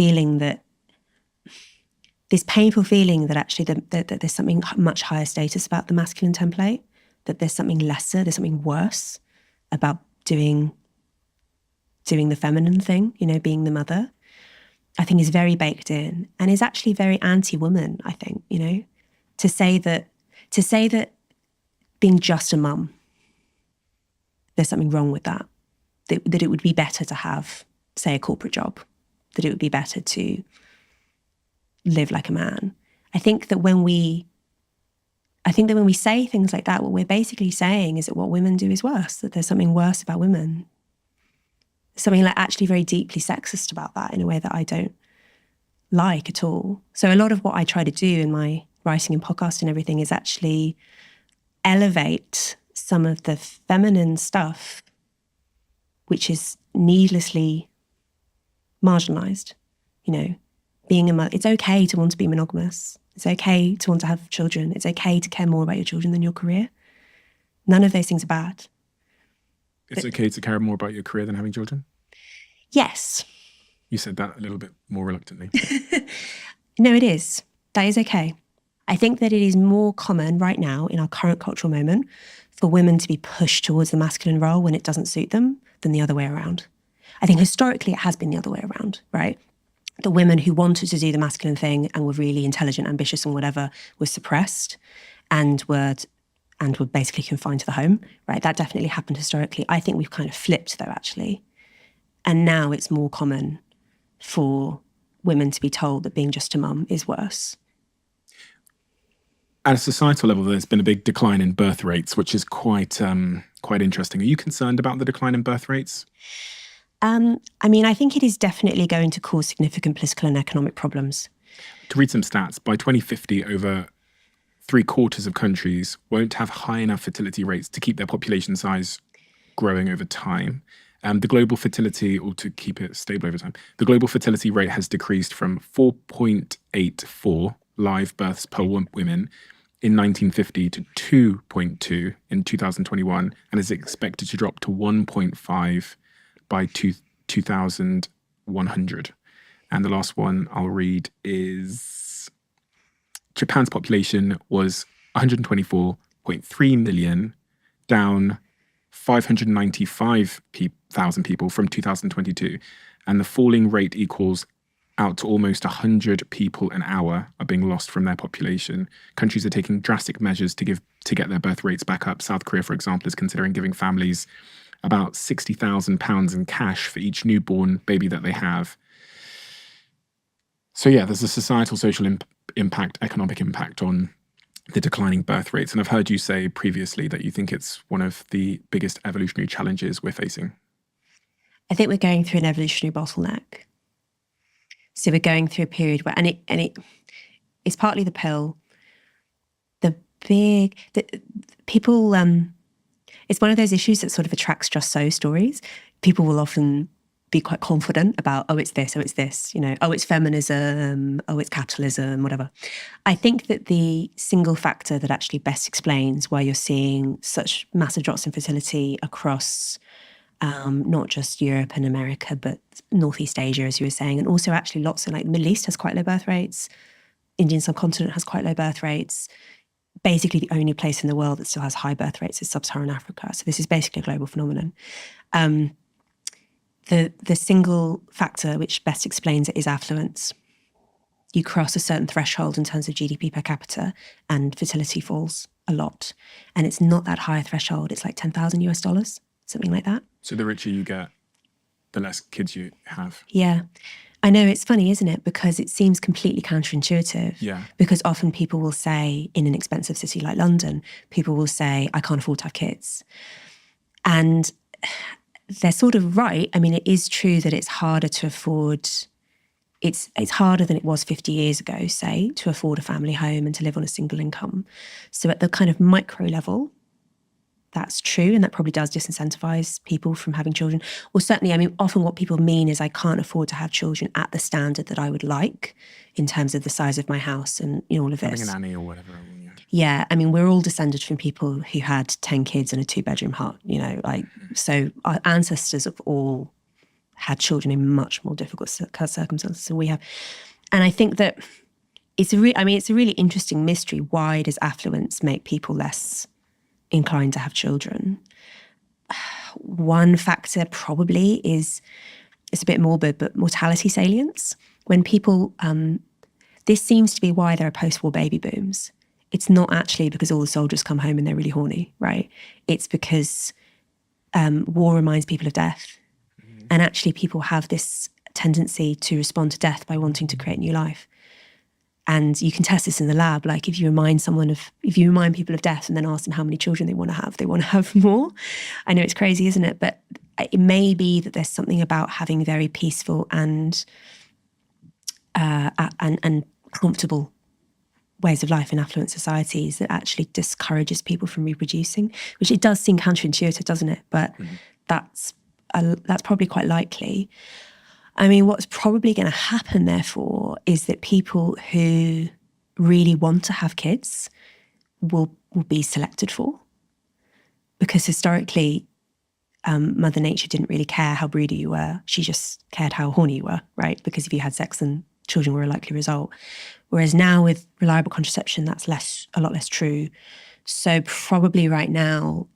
painful feeling that actually that there's something much higher status about the masculine template, that there's something lesser, there's something worse about doing the feminine thing, being the mother, I think is very baked in and is actually very anti-woman, I think, to say that being just a mum, there's something wrong with that it would be better to have, say, a corporate job, that it would be better to live like a man. I think that when we say things like that, what we're basically saying is that what women do is worse, that there's something worse about women. Something like actually very deeply sexist about that in a way that I don't like at all. So a lot of what I try to do in my writing and podcast and everything is actually elevate some of the feminine stuff which is needlessly marginalized. Being a mother, it's okay to want to be monogamous. It's okay to want to have children. It's okay to care more about your children than your career. None of those things are bad. It's okay to care more about your career than having children? Yes. You said that a little bit more reluctantly. No, it is. That is okay. I think that it is more common right now in our current cultural moment for women to be pushed towards the masculine role when it doesn't suit them than the other way around. I think historically it has been the other way around, right? The women who wanted to do the masculine thing and were really intelligent, ambitious and whatever were suppressed and were basically confined to the home, right? That definitely happened historically. I think we've kind of flipped though, actually. And now it's more common for women to be told that being just a mum is worse. At a societal level, there's been a big decline in birth rates, which is quite interesting. Are you concerned about the decline in birth rates? I think it is definitely going to cause significant political and economic problems. To read some stats, by 2050, over 3/4 of countries won't have high enough fertility rates to keep their population size growing over time. The global fertility, or to keep it stable over time, the global fertility rate has decreased from 4.84 live births per women in 1950 to 2.2 in 2021, and is expected to drop to 1.5 by 2100. And the last one I'll read is Japan's population was 124.3 million, down 595,000 people from 2022. And the falling rate equals out to almost 100 people an hour are being lost from their population. Countries are taking drastic measures to get their birth rates back up. South Korea, for example, is considering giving families about £60,000 in cash for each newborn baby that they have. So yeah, there's a societal, social impact, economic impact on the declining birth rates. And I've heard you say previously that you think it's one of the biggest evolutionary challenges we're facing. I think we're going through an evolutionary bottleneck. So we're going through a period where, it's partly the pill, people, it's one of those issues that sort of attracts just so stories. People will often be quite confident about, oh, it's this, oh, it's feminism, oh, it's capitalism, whatever. I think that the single factor that actually best explains why you're seeing such massive drops in fertility across not just Europe and America, but Northeast Asia, as you were saying, and also actually lots of, like, the Middle East has quite low birth rates. Indian subcontinent has quite low birth rates. Basically, the only place in the world that still has high birth rates is sub-Saharan Africa. So this is basically a global phenomenon. The single factor which best explains it is affluence. You cross a certain threshold in terms of GDP per capita and fertility falls a lot. And it's not that high a threshold. It's like $10,000, something like that. So the richer you get, the less kids you have. Yeah. I know, it's funny, isn't it? Because it seems completely counterintuitive. Yeah. Because often people will say, in an expensive city like London, people will say, I can't afford to have kids. And they're sort of right. I mean, it is true that it's harder to afford it's harder than it was 50 years ago, say, to afford a family home and to live on a single income. So at the kind of micro level, that's true, and that probably does disincentivize people from having children. Or certainly, I mean, often what people mean is I can't afford to have children at the standard that I would like in terms of the size of my house and all of Having this. a nanny or whatever. Yeah, I mean, we're all descended from people who had 10 kids in a 2-bedroom hut, so our ancestors have all had children in much more difficult circumstances than we have. And I think that it's a really interesting mystery. Why does affluence make people less inclined to have children? One factor probably is, it's a bit morbid, but mortality salience. When people, this seems to be why there are post-war baby booms. It's not actually because all the soldiers come home and they're really horny, right? It's because war reminds people of death. And actually people have this tendency to respond to death by wanting to create new life. And you can test this in the lab. Like if you remind people of death and then ask them how many children they want to have more. I know it's crazy, isn't it? But it may be that there's something about having very peaceful and comfortable ways of life in affluent societies that actually discourages people from reproducing, which it does seem counterintuitive, doesn't it? But that's probably quite likely. I mean, what's probably going to happen, therefore, is that people who really want to have kids will be selected for. Because historically, Mother Nature didn't really care how broody you were. She just cared how horny you were, right? Because if you had sex, then children were a likely result. Whereas now with reliable contraception, that's a lot less true. So probably right now,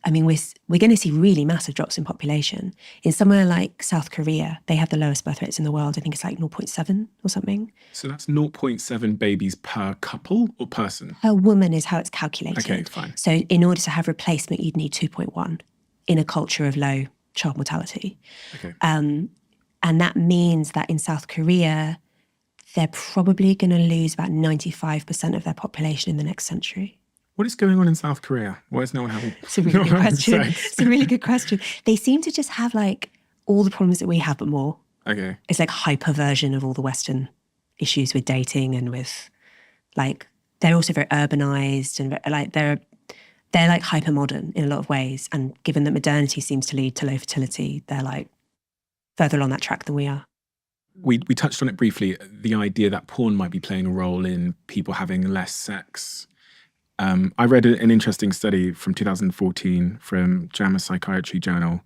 I mean, we're going to see really massive drops in population. In somewhere like South Korea, they have the lowest birth rates in the world. I think it's like 0.7 or something. So that's 0.7 babies per couple or person? Per woman is how it's calculated. Okay, fine. So in order to have replacement, you'd need 2.1 in a culture of low child mortality. Okay. And that means that in South Korea, they're probably going to lose about 95% of their population in the next century. What is going on in South Korea? Why is no one having It's a really good question. It's a really good question. They seem to just have like all the problems that we have, but more. Okay. It's like hyper-version of all the Western issues with dating and with like, they're also very urbanized and like they're like hyper-modern in a lot of ways. And given that modernity seems to lead to low fertility, they're like further along that track than we are. We touched on it briefly, the idea that porn might be playing a role in people having less sex. I read an interesting study from 2014 from JAMA Psychiatry Journal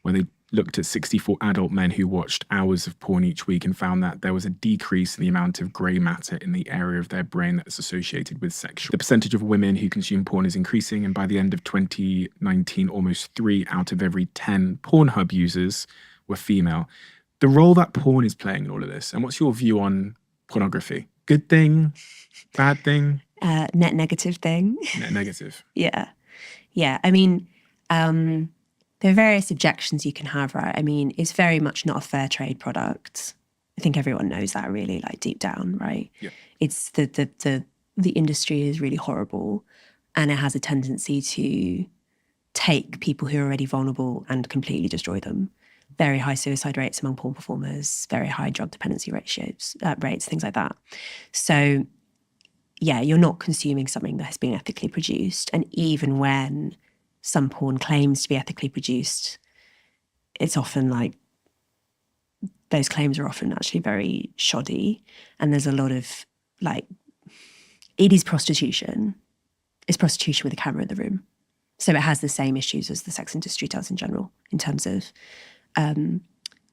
where they looked at 64 adult men who watched hours of porn each week and found that there was a decrease in the amount of grey matter in the area of their brain that is associated with sexual. The percentage of women who consume porn is increasing, and by the end of 2019, almost 3 out of every 10 Pornhub users were female. The role that porn is playing in all of this, and what's your view on pornography? Good thing? Bad thing? Net negative thing. Net negative. Yeah. I mean, there are various objections you can have, right? I mean, it's very much not a fair trade product. I think everyone knows that really, like deep down, right? Yeah. It's the industry is really horrible, and it has a tendency to take people who are already vulnerable and completely destroy them. Very high suicide rates among porn performers, very high drug dependency rates, things like that. So yeah, you're not consuming something that has been ethically produced. And even when some porn claims to be ethically produced, it's often like, those claims are often actually very shoddy. And there's a lot of like, it is prostitution. It's prostitution with a camera in the room. So it has the same issues as the sex industry does in general, in terms of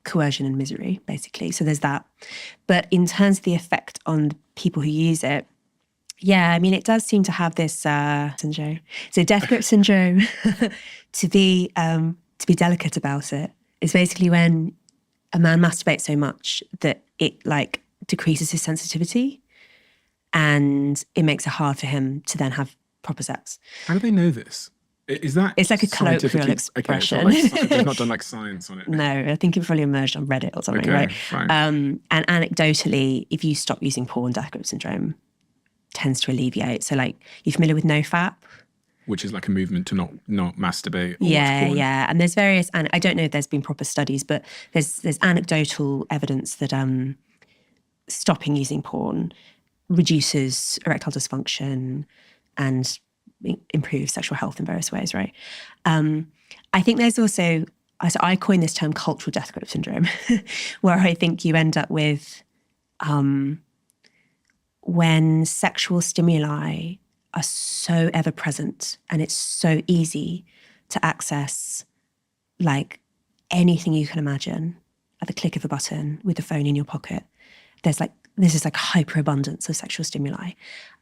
coercion and misery, basically. So there's that. But in terms of the effect on people who use it, yeah, I mean, it does seem to have this syndrome. So death grip syndrome, to be delicate about it, is basically when a man masturbates so much that it like decreases his sensitivity and it makes it hard for him to then have proper sex. How do they know this? Is that it's like a colloquial expression? Okay, they've not done like science on it. No, I think it probably emerged on Reddit or something, right? Fine. And anecdotally, if you stop using porn, death grip syndrome tends to alleviate. So like, you're familiar with NoFap? which is like a movement to not masturbate or watch porn. Yeah. And there's various, and I don't know if there's been proper studies, but there's anecdotal evidence that stopping using porn reduces erectile dysfunction and improves sexual health in various ways, right? I think there's also, I coined this term cultural death grip syndrome, where I think you end up with when sexual stimuli are so ever present and it's so easy to access like anything you can imagine at the click of a button with the phone in your pocket. This is like hyperabundance of sexual stimuli.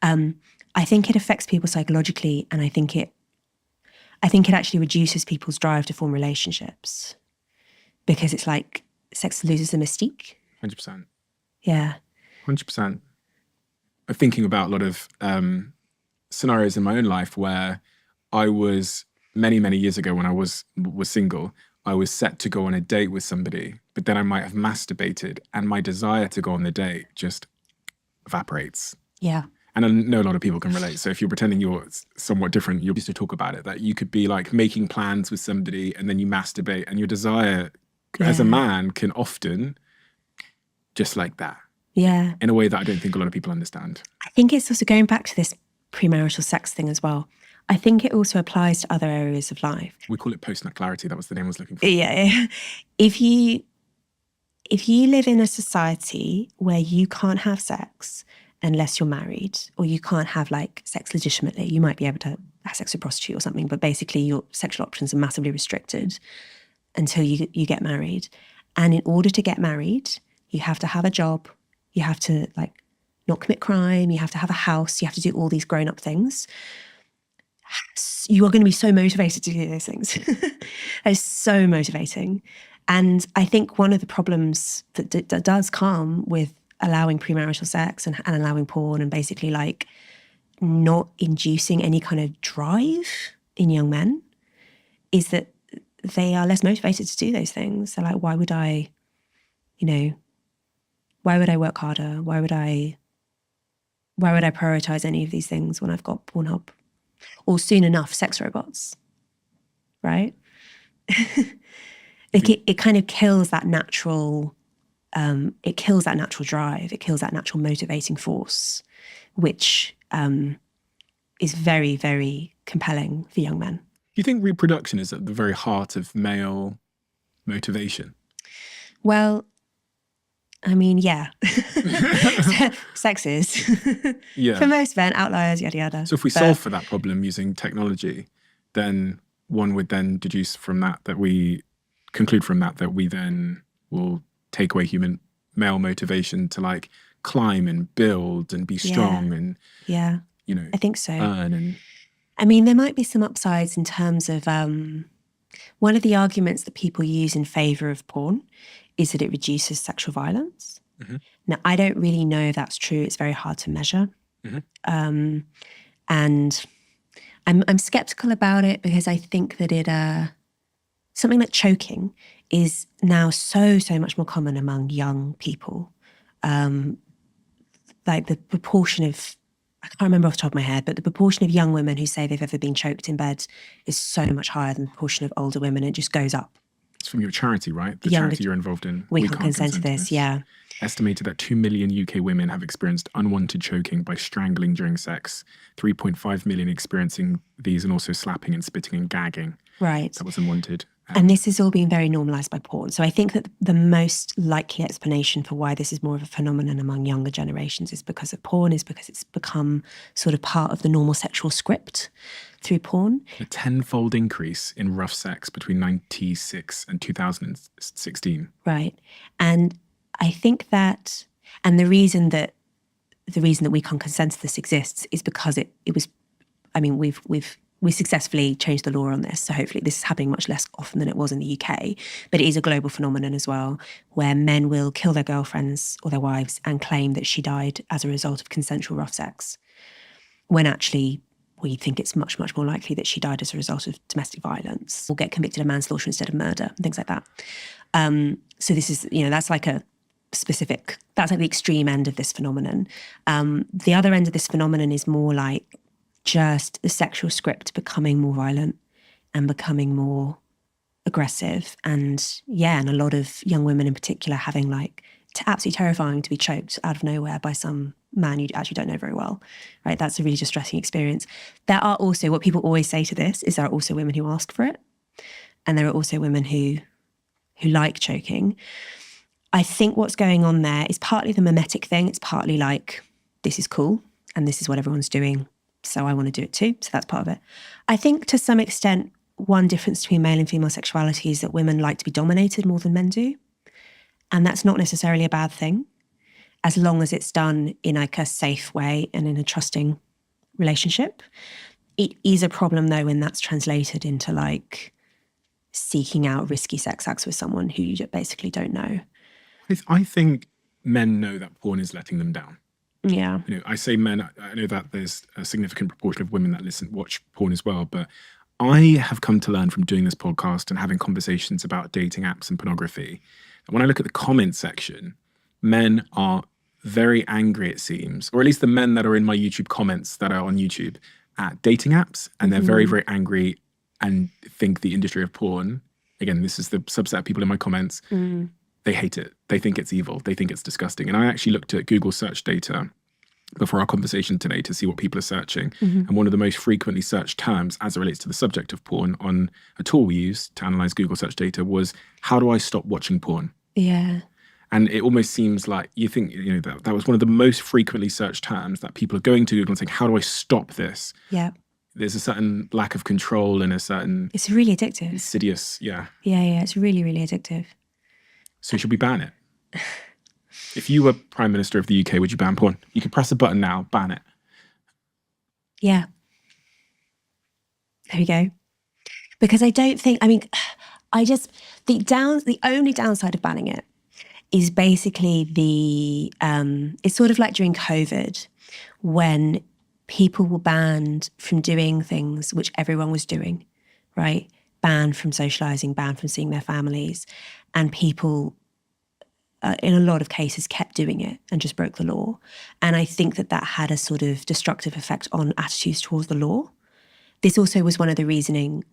I think it affects people psychologically, and I think it actually reduces people's drive to form relationships because it's like sex loses the mystique. 100%. Yeah. 100%. I'm thinking about a lot of scenarios in my own life where I was many, many years ago when I was single, I was set to go on a date with somebody, but then I might have masturbated and my desire to go on the date just evaporates. Yeah. And I know a lot of people can relate. So if you're pretending you're somewhat different, you're used to talk about it, that you could be like making plans with somebody and then you masturbate and your desire as a man can often just like that. Yeah. In a way that I don't think a lot of people understand. I think it's also going back to this premarital sex thing as well. I think it also applies to other areas of life. We call it post-nut clarity. That was the name I was looking for. Yeah. If you live in a society where you can't have sex unless you're married, or you can't have like sex legitimately, you might be able to have sex with a prostitute or something, but basically your sexual options are massively restricted until you get married. And in order to get married, you have to have a job, you have to like not commit crime, you have to have a house, you have to do all these grown-up things. You are going to be so motivated to do those things. It's so motivating. And I think one of the problems that does come with allowing premarital sex and allowing porn and basically like not inducing any kind of drive in young men is that they are less motivated to do those things. They're like, why would I work harder? Why would I prioritize any of these things when I've got Pornhub? Or soon enough, sex robots, right? It kind of kills that natural, drive. It kills that natural motivating force, which is very, very compelling for young men. Do you think reproduction is at the very heart of male motivation? Well, I mean, yeah. Sex is. Yeah. For most men, outliers, yada, yada. So if we solve for that problem using technology, then one would then deduce from that we conclude from that we then will take away human male motivation to like climb and build and be strong and, I think so. earn and... I mean, there might be some upsides in terms of one of the arguments that people use in favor of porn is that it reduces sexual violence. Mm-hmm. Now, I don't really know if that's true. It's very hard to measure. Mm-hmm. And I'm skeptical about it because I think that something like choking is now so much more common among young people. Like the proportion of, I can't remember off the top of my head, but the proportion of young women who say they've ever been choked in bed is so much higher than the proportion of older women. It just goes up. It's from your charity, right? The charity you're involved in. We can't consent to this, yeah. Estimated that 2 million UK women have experienced unwanted choking by strangling during sex. 3.5 million experiencing these, and also slapping and spitting and gagging. Right. That was unwanted. And this is all being very normalised by porn. So I think that the most likely explanation for why this is more of a phenomenon among younger generations is because of porn, is because it's become sort of part of the normal sexual script through porn. A tenfold increase in rough sex between 1996 and 2016. Right. And I think that, and the reason that we can't consent to this exists is because it was, I mean, we successfully changed the law on this. So hopefully this is happening much less often than it was in the UK. But it is a global phenomenon as well, where men will kill their girlfriends or their wives and claim that she died as a result of consensual rough sex, when actually we think it's much, much more likely that she died as a result of domestic violence, or get convicted of manslaughter instead of murder, and things like that. So this is, that's like that's like the extreme end of this phenomenon. The other end of this phenomenon is more like just the sexual script becoming more violent and becoming more aggressive. And a lot of young women in particular having like absolutely terrifying to be choked out of nowhere by some man you actually don't know very well, right? That's a really distressing experience. There are also, what people always say to this is there are also women who ask for it. And there are also women who like choking. I think what's going on there is partly the mimetic thing. It's partly like, this is cool and this is what everyone's doing, so I want to do it too. So that's part of it. I think to some extent, one difference between male and female sexuality is that women like to be dominated more than men do. And that's not necessarily a bad thing, as long as it's done in like a safe way and in a trusting relationship. It is a problem though when that's translated into like seeking out risky sex acts with someone who you basically don't know. I think men know that porn is letting them down. Yeah. I say men, I know that there's a significant proportion of women that watch porn as well, but I have come to learn from doing this podcast and having conversations about dating apps and pornography. And when I look at the comment section, men are very angry, it seems, or at least the men that are in my YouTube comments that are on YouTube at dating apps. And they're very, very angry and think the industry of porn, again, this is the subset of people in my comments, they hate it. They think it's evil. They think it's disgusting. And I actually looked at Google search data before our conversation today to see what people are searching. And one of the most frequently searched terms as it relates to the subject of porn on a tool we use to analyze Google search data was, how do I stop watching porn? Yeah. And it almost seems like you think, that was one of the most frequently searched terms that people are going to Google and saying, how do I stop this? Yeah. There's a certain lack of control and a certain... It's really addictive. Insidious, yeah. Yeah, it's really, really addictive. So should we ban it? If you were Prime Minister of the UK, would you ban porn? You could press a button now, ban it. Yeah. There we go. Because I don't think, the only downside of banning it is basically it's sort of like during COVID when people were banned from doing things which everyone was doing, right? Banned from socializing, banned from seeing their families. And people, in a lot of cases, kept doing it and just broke the law. And I think that had a sort of destructive effect on attitudes towards the law. This also was one of the reasoning,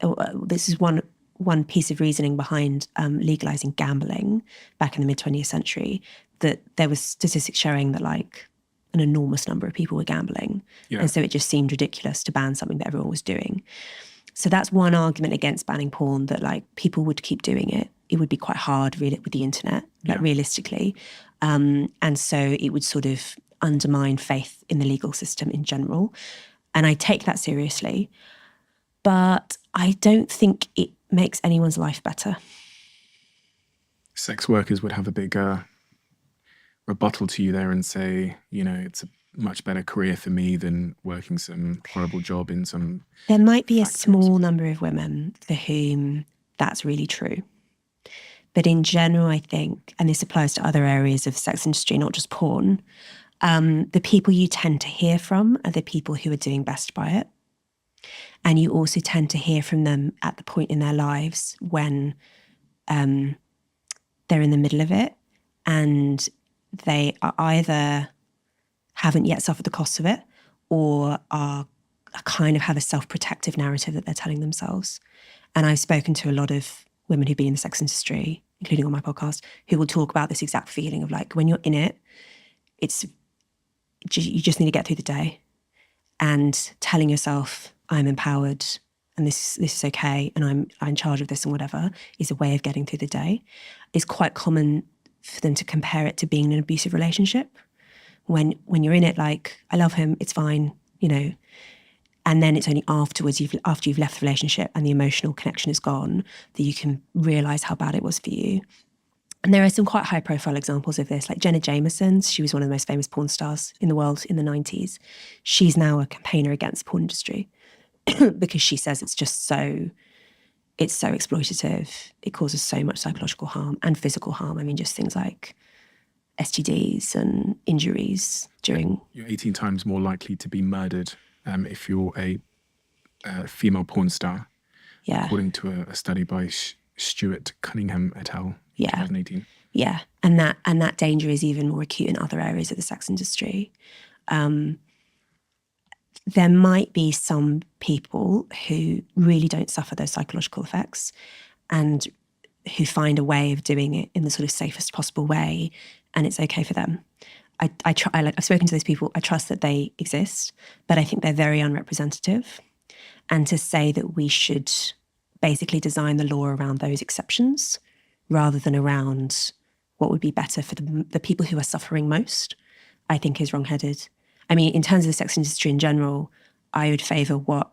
this is one piece of reasoning behind legalizing gambling back in the mid-20th century, that there was statistics showing that like an enormous number of people were gambling. Yeah. And so it just seemed ridiculous to ban something that everyone was doing. So that's one argument against banning porn, that like people would keep doing it. It would be quite hard really with the internet, like realistically. And so it would sort of undermine faith in the legal system in general. And I take that seriously. But I don't think it makes anyone's life better. Sex workers would have a big rebuttal to you there and say, it's a much better career for me than working some horrible job in some... There might be a small number of women for whom that's really true. But in general, I think, and this applies to other areas of the sex industry, not just porn, the people you tend to hear from are the people who are doing best by it. And you also tend to hear from them at the point in their lives when they're in the middle of it and they are either haven't yet suffered the costs of it or are kind of have a self-protective narrative that they're telling themselves. And I've spoken to a lot of women who've been in the sex industry, including on my podcast, who will talk about this exact feeling of like, when you're in it, you just need to get through the day and telling yourself, I'm empowered and this is okay and I'm in charge of this and whatever is a way of getting through the day. It's quite common for them to compare it to being in an abusive relationship. When you're in it, like, I love him, it's fine, and then it's only afterwards, after you've left the relationship and the emotional connection is gone, that you can realise how bad it was for you. And there are some quite high profile examples of this, like Jenna Jameson. She was one of the most famous porn stars in the world in the 90s. She's now a campaigner against the porn industry because she says it's so exploitative. It causes so much psychological harm and physical harm. I mean, just things like STDs and injuries during... You're 18 times more likely to be murdered if you're a female porn star. Yeah. According to a study by Stuart Cunningham et al. 2018. Yeah, and that danger is even more acute in other areas of the sex industry. there might be some people who really don't suffer those psychological effects and who find a way of doing it in the sort of safest possible way, and it's okay for them. I've spoken to those people. I trust that they exist, but I think they're very unrepresentative. And to say that we should basically design the law around those exceptions rather than around what would be better for the people who are suffering most, I think is wrong-headed. I mean, in terms of the sex industry in general, I would favour what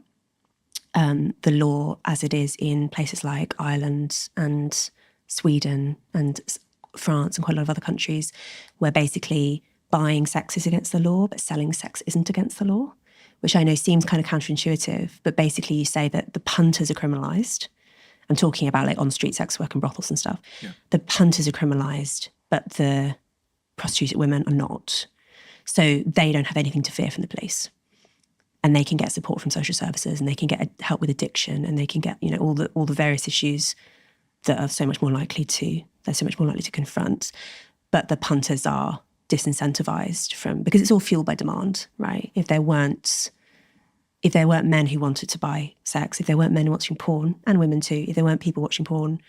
the law as it is in places like Ireland and Sweden and France and quite a lot of other countries, where basically buying sex is against the law, but selling sex isn't against the law, which I know seems kind of counterintuitive. But basically you say that the punters are criminalised. I'm talking about like on-street sex work and brothels and stuff. Yeah. The punters are criminalised, but the prostituted women are not. So they don't have anything to fear from the police. And they can get support from social services, and they can get help with addiction, and they can get, all the various issues that are so much more likely to confront. But the punters are disincentivized because it's all fueled by demand, right? If there weren't men who wanted to buy sex, if there weren't men watching porn, and women too, if there weren't people watching porn,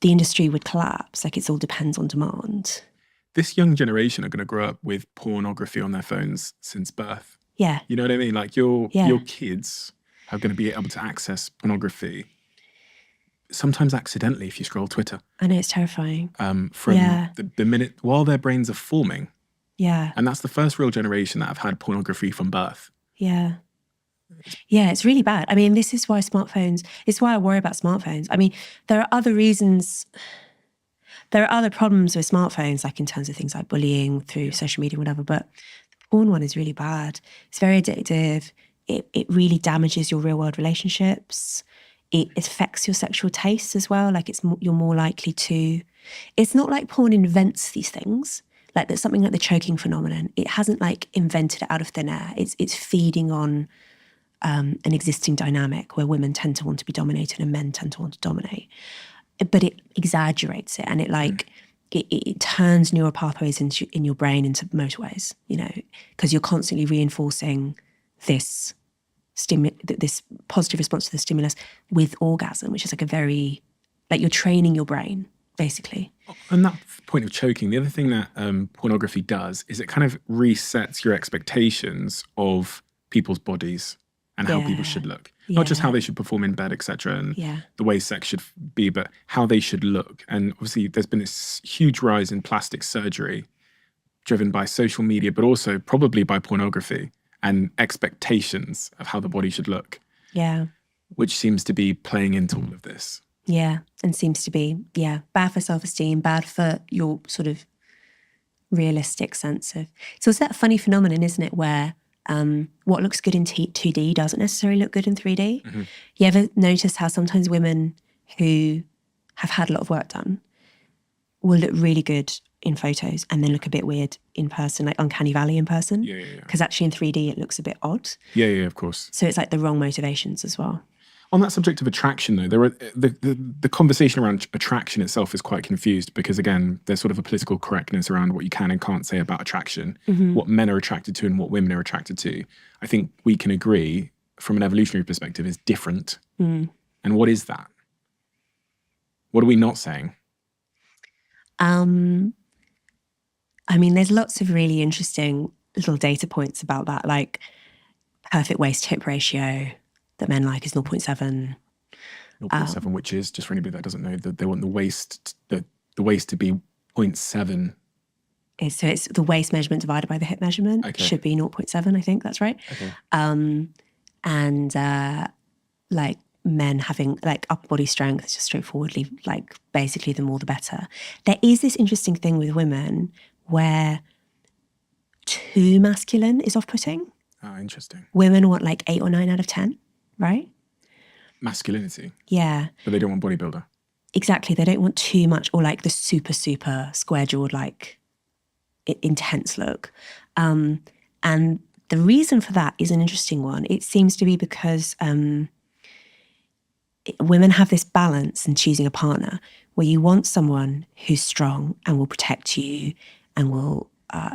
the industry would collapse. Like, it all depends on demand. This young generation are going to grow up with pornography on their phones since birth. Yeah. You know what I mean? Like your kids are going to be able to access pornography, sometimes accidentally if you scroll Twitter. I know, it's terrifying. From the minute while their brains are forming. Yeah. And that's the first real generation that have had pornography from birth. Yeah. Yeah, it's really bad. I mean, it's why I worry about smartphones. I mean, there are other reasons. There are other problems with smartphones, like in terms of things like bullying through social media, whatever, but the porn one is really bad. It's very addictive. It really damages your real world relationships. It affects your sexual tastes as well. Like, you're more likely to, it's not like porn invents these things. Like, there's something like the choking phenomenon. It hasn't like invented it out of thin air. It's feeding on an existing dynamic where women tend to want to be dominated and men tend to want to dominate. But it exaggerates it, and it turns neural pathways in your brain into motorways, because you're constantly reinforcing this positive response to the stimulus with orgasm, which is like you're training your brain, basically. On that point of choking, the other thing that pornography does is it kind of resets your expectations of people's bodies and how people should look. Not just how they should perform in bed, etc., and the way sex should be, but how they should look. And obviously there's been this huge rise in plastic surgery driven by social media, but also probably by pornography and expectations of how the body should look. Yeah. Which seems to be playing into all of this. Yeah, and seems to be, bad for self-esteem, bad for your sort of realistic sense of... So it's that funny phenomenon, isn't it, where what looks good in 2D doesn't necessarily look good in 3D. Mm-hmm. You ever notice how sometimes women who have had a lot of work done will look really good in photos and then look a bit weird in person, like uncanny valley in person? Yeah. Because actually in 3D it looks a bit odd. Yeah, of course. So it's like the wrong motivations as well. On that subject of attraction, though, there are the conversation around attraction itself is quite confused because, again, there's sort of a political correctness around what you can and can't say about attraction, what men are attracted to and what women are attracted to. I think we can agree, from an evolutionary perspective, is different. And what is that? What are we not saying? I mean, there's lots of really interesting little data points about that, like perfect waist-hip ratio that men like is 0.7. 0.7, which is, just for anybody that doesn't know, that they want the waist to be 0.7. So it's the waist measurement divided by the hip measurement. Okay. Should be 0.7, I think that's right. Okay. Like men having like upper body strength, just straightforwardly, like basically the more the better. There is this interesting thing with women where too masculine is off-putting. Oh, interesting. Women want like 8 or 9 out of 10. Right? Masculinity. Yeah. But they don't want bodybuilder. Exactly. They don't want too much, or like the super square-jawed, like intense look. And the reason for that is an interesting one. It seems to be because women have this balance in choosing a partner where you want someone who's strong and will protect you and will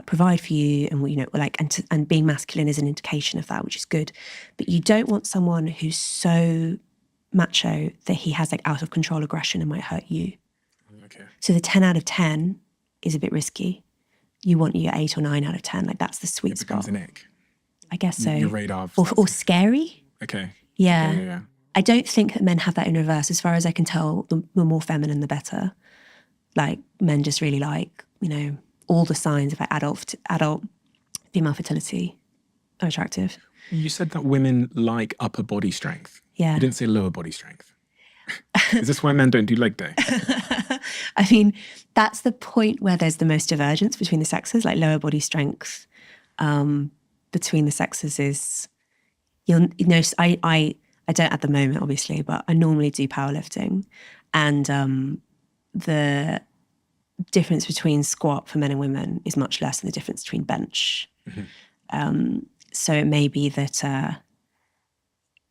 provide for you, and like, and being masculine is an indication of that, which is good. But you don't want someone who's so macho that he has like out of control aggression and might hurt you. Okay. So the 10 out of 10 is a bit risky. You want your 8 or 9 out of 10. Like that's the sweet spot. It becomes an ick. I guess so. Your radar. Or scary. Okay. Yeah. Yeah. I don't think that men have that in reverse. As far as I can tell, the more feminine, the better. Like men just really like, all the signs of like adult female fertility are attractive. You said that women like upper body strength. Yeah. You didn't say lower body strength. Is this why men don't do leg day? I mean, that's the point where there's the most divergence between the sexes. Like lower body strength between the sexes is, I don't at the moment, obviously, but I normally do powerlifting, and the difference between squat for men and women is much less than the difference between bench. Mm-hmm. So it may be that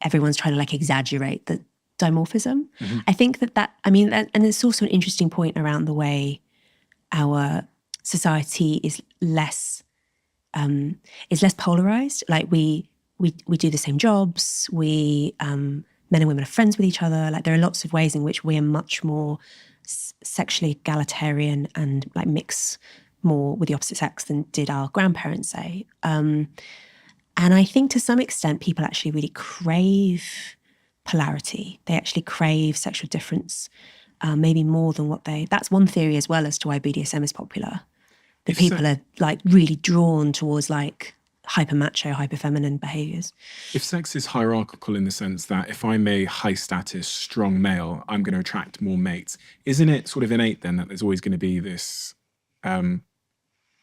everyone's trying to like exaggerate the dimorphism. Mm-hmm. I think and it's also an interesting point around the way our society is less polarized. Like we do the same jobs. Men and women are friends with each other. Like there are lots of ways in which we are much more sexually egalitarian and like mix more with the opposite sex than did our grandparents, say. And I think to some extent people actually really crave polarity. They actually crave sexual difference, maybe more than that's one theory as well as to why BDSM is popular. That people are like really drawn towards like hyper macho, hyper feminine behaviors. If sex is hierarchical in the sense that if I'm a high status, strong male, I'm going to attract more mates, isn't it sort of innate then that there's always going to be this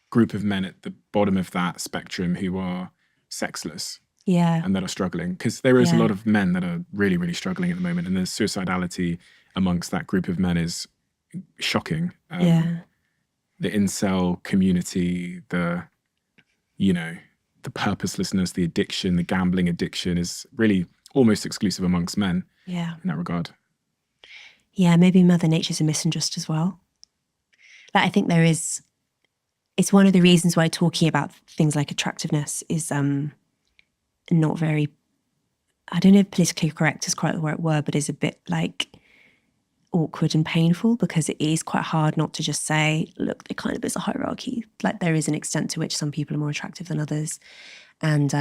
group of men at the bottom of that spectrum who are sexless? Yeah. And that are struggling? Because there is a lot of men that are really, really struggling at the moment, and the suicidality amongst that group of men is shocking. The incel community, the purposelessness, the addiction, the gambling addiction is really almost exclusive amongst men. Yeah. In that regard. Yeah, maybe Mother Nature's a misandrist as well. Like I think it's one of the reasons why talking about things like attractiveness is not very, I don't know if politically correct is quite the right word, but is a bit like awkward and painful, because it is quite hard not to just say, look, there kind of is a hierarchy. Like there is an extent to which some people are more attractive than others. And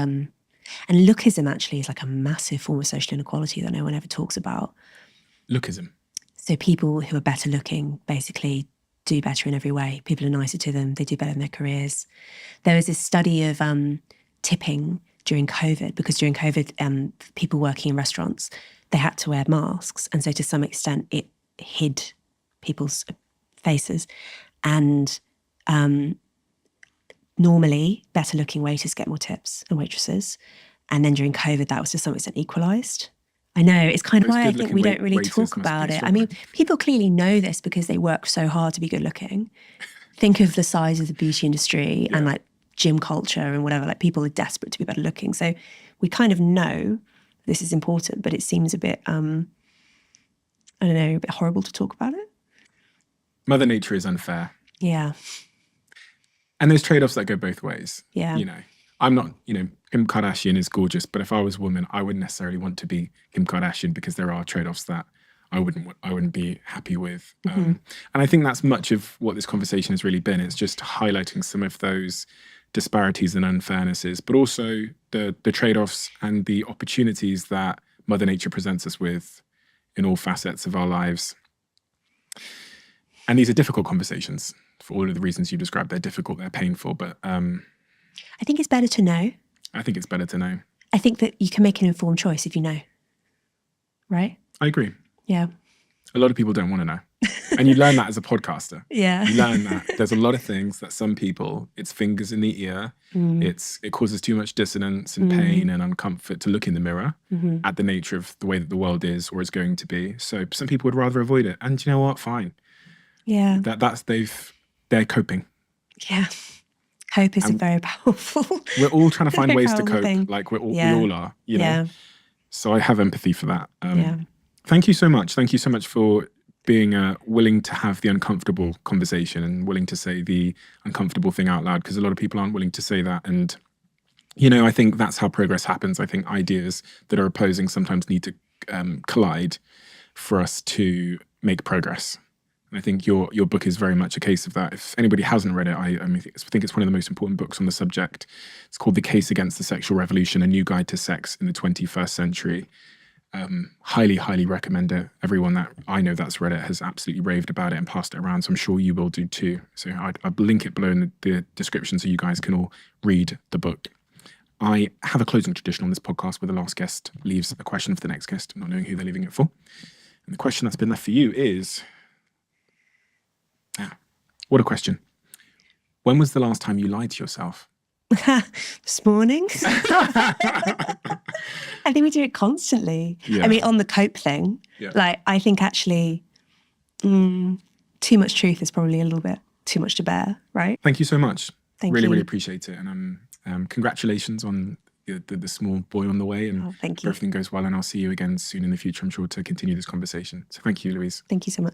lookism actually is like a massive form of social inequality that no one ever talks about. Lookism. So people who are better looking basically do better in every way. People are nicer to them. They do better in their careers. There was this study of tipping during COVID, because during COVID, people working in restaurants, they had to wear masks. And so to some extent, it hid people's faces. And normally, better looking waiters get more tips and waitresses. And then during COVID, that was to some extent equalised. I know, it's kind of why I think we don't really talk about it. I mean, people clearly know this because they work so hard to be good looking. Think of the size of the beauty industry and like gym culture and whatever. Like people are desperate to be better looking. So we kind of know this is important, but it seems a bit, I don't know, a bit horrible to talk about it. Mother Nature is unfair. Yeah. And there's trade-offs that go both ways. Yeah. I'm not, Kim Kardashian is gorgeous, but if I was a woman, I wouldn't necessarily want to be Kim Kardashian, because there are trade-offs that I wouldn't be happy with. And I think that's much of what this conversation has really been. It's just highlighting some of those disparities and unfairnesses, but also the trade-offs and the opportunities that Mother Nature presents us with in all facets of our lives. And these are difficult conversations for all of the reasons you described. They're difficult, they're painful, but I think it's better to know. I think it's better to know. I think that you can make an informed choice if you know. Right? I agree. Yeah. A lot of people don't want to know. And you learn that as a podcaster. Yeah. You learn that. There's a lot of things that some people, it's fingers in the ear. It causes too much dissonance and pain and uncomfort to look in the mirror at the nature of the way that the world is or is going to be. So some people would rather avoid it. And you know what? Fine. Yeah. They're coping. Yeah. Hope is very powerful. We're all trying to find ways to cope. Thing. Like we all are, you know. Yeah. So I have empathy for that. Thank you so much. Thank you so much for being willing to have the uncomfortable conversation and willing to say the uncomfortable thing out loud, because a lot of people aren't willing to say that. And, you know, I think that's how progress happens. I think ideas that are opposing sometimes need to collide for us to make progress. And I think your book is very much a case of that. If anybody hasn't read it, I think it's one of the most important books on the subject. It's called The Case Against the Sexual Revolution, A New Guide to Sex in the 21st Century. Highly, highly recommend it. Everyone that I know that's read it has absolutely raved about it and passed it around. So I'm sure you will do too. So I'll link it below in the description so you guys can all read the book. I have a closing tradition on this podcast where the last guest leaves a question for the next guest, not knowing who they're leaving it for. And the question that's been left for you is, what a question. When was the last time you lied to yourself? This morning. I think we do it constantly. Yeah. I mean, on the cope thing, like I think actually too much truth is probably a little bit too much to bear, right? Thank you so much. Thank really, you. really appreciate it. And congratulations on the small boy on the way. And thank you. everything goes well. And I'll see you again soon in the future, I'm sure, to continue this conversation. So thank you, Louise. Thank you so much.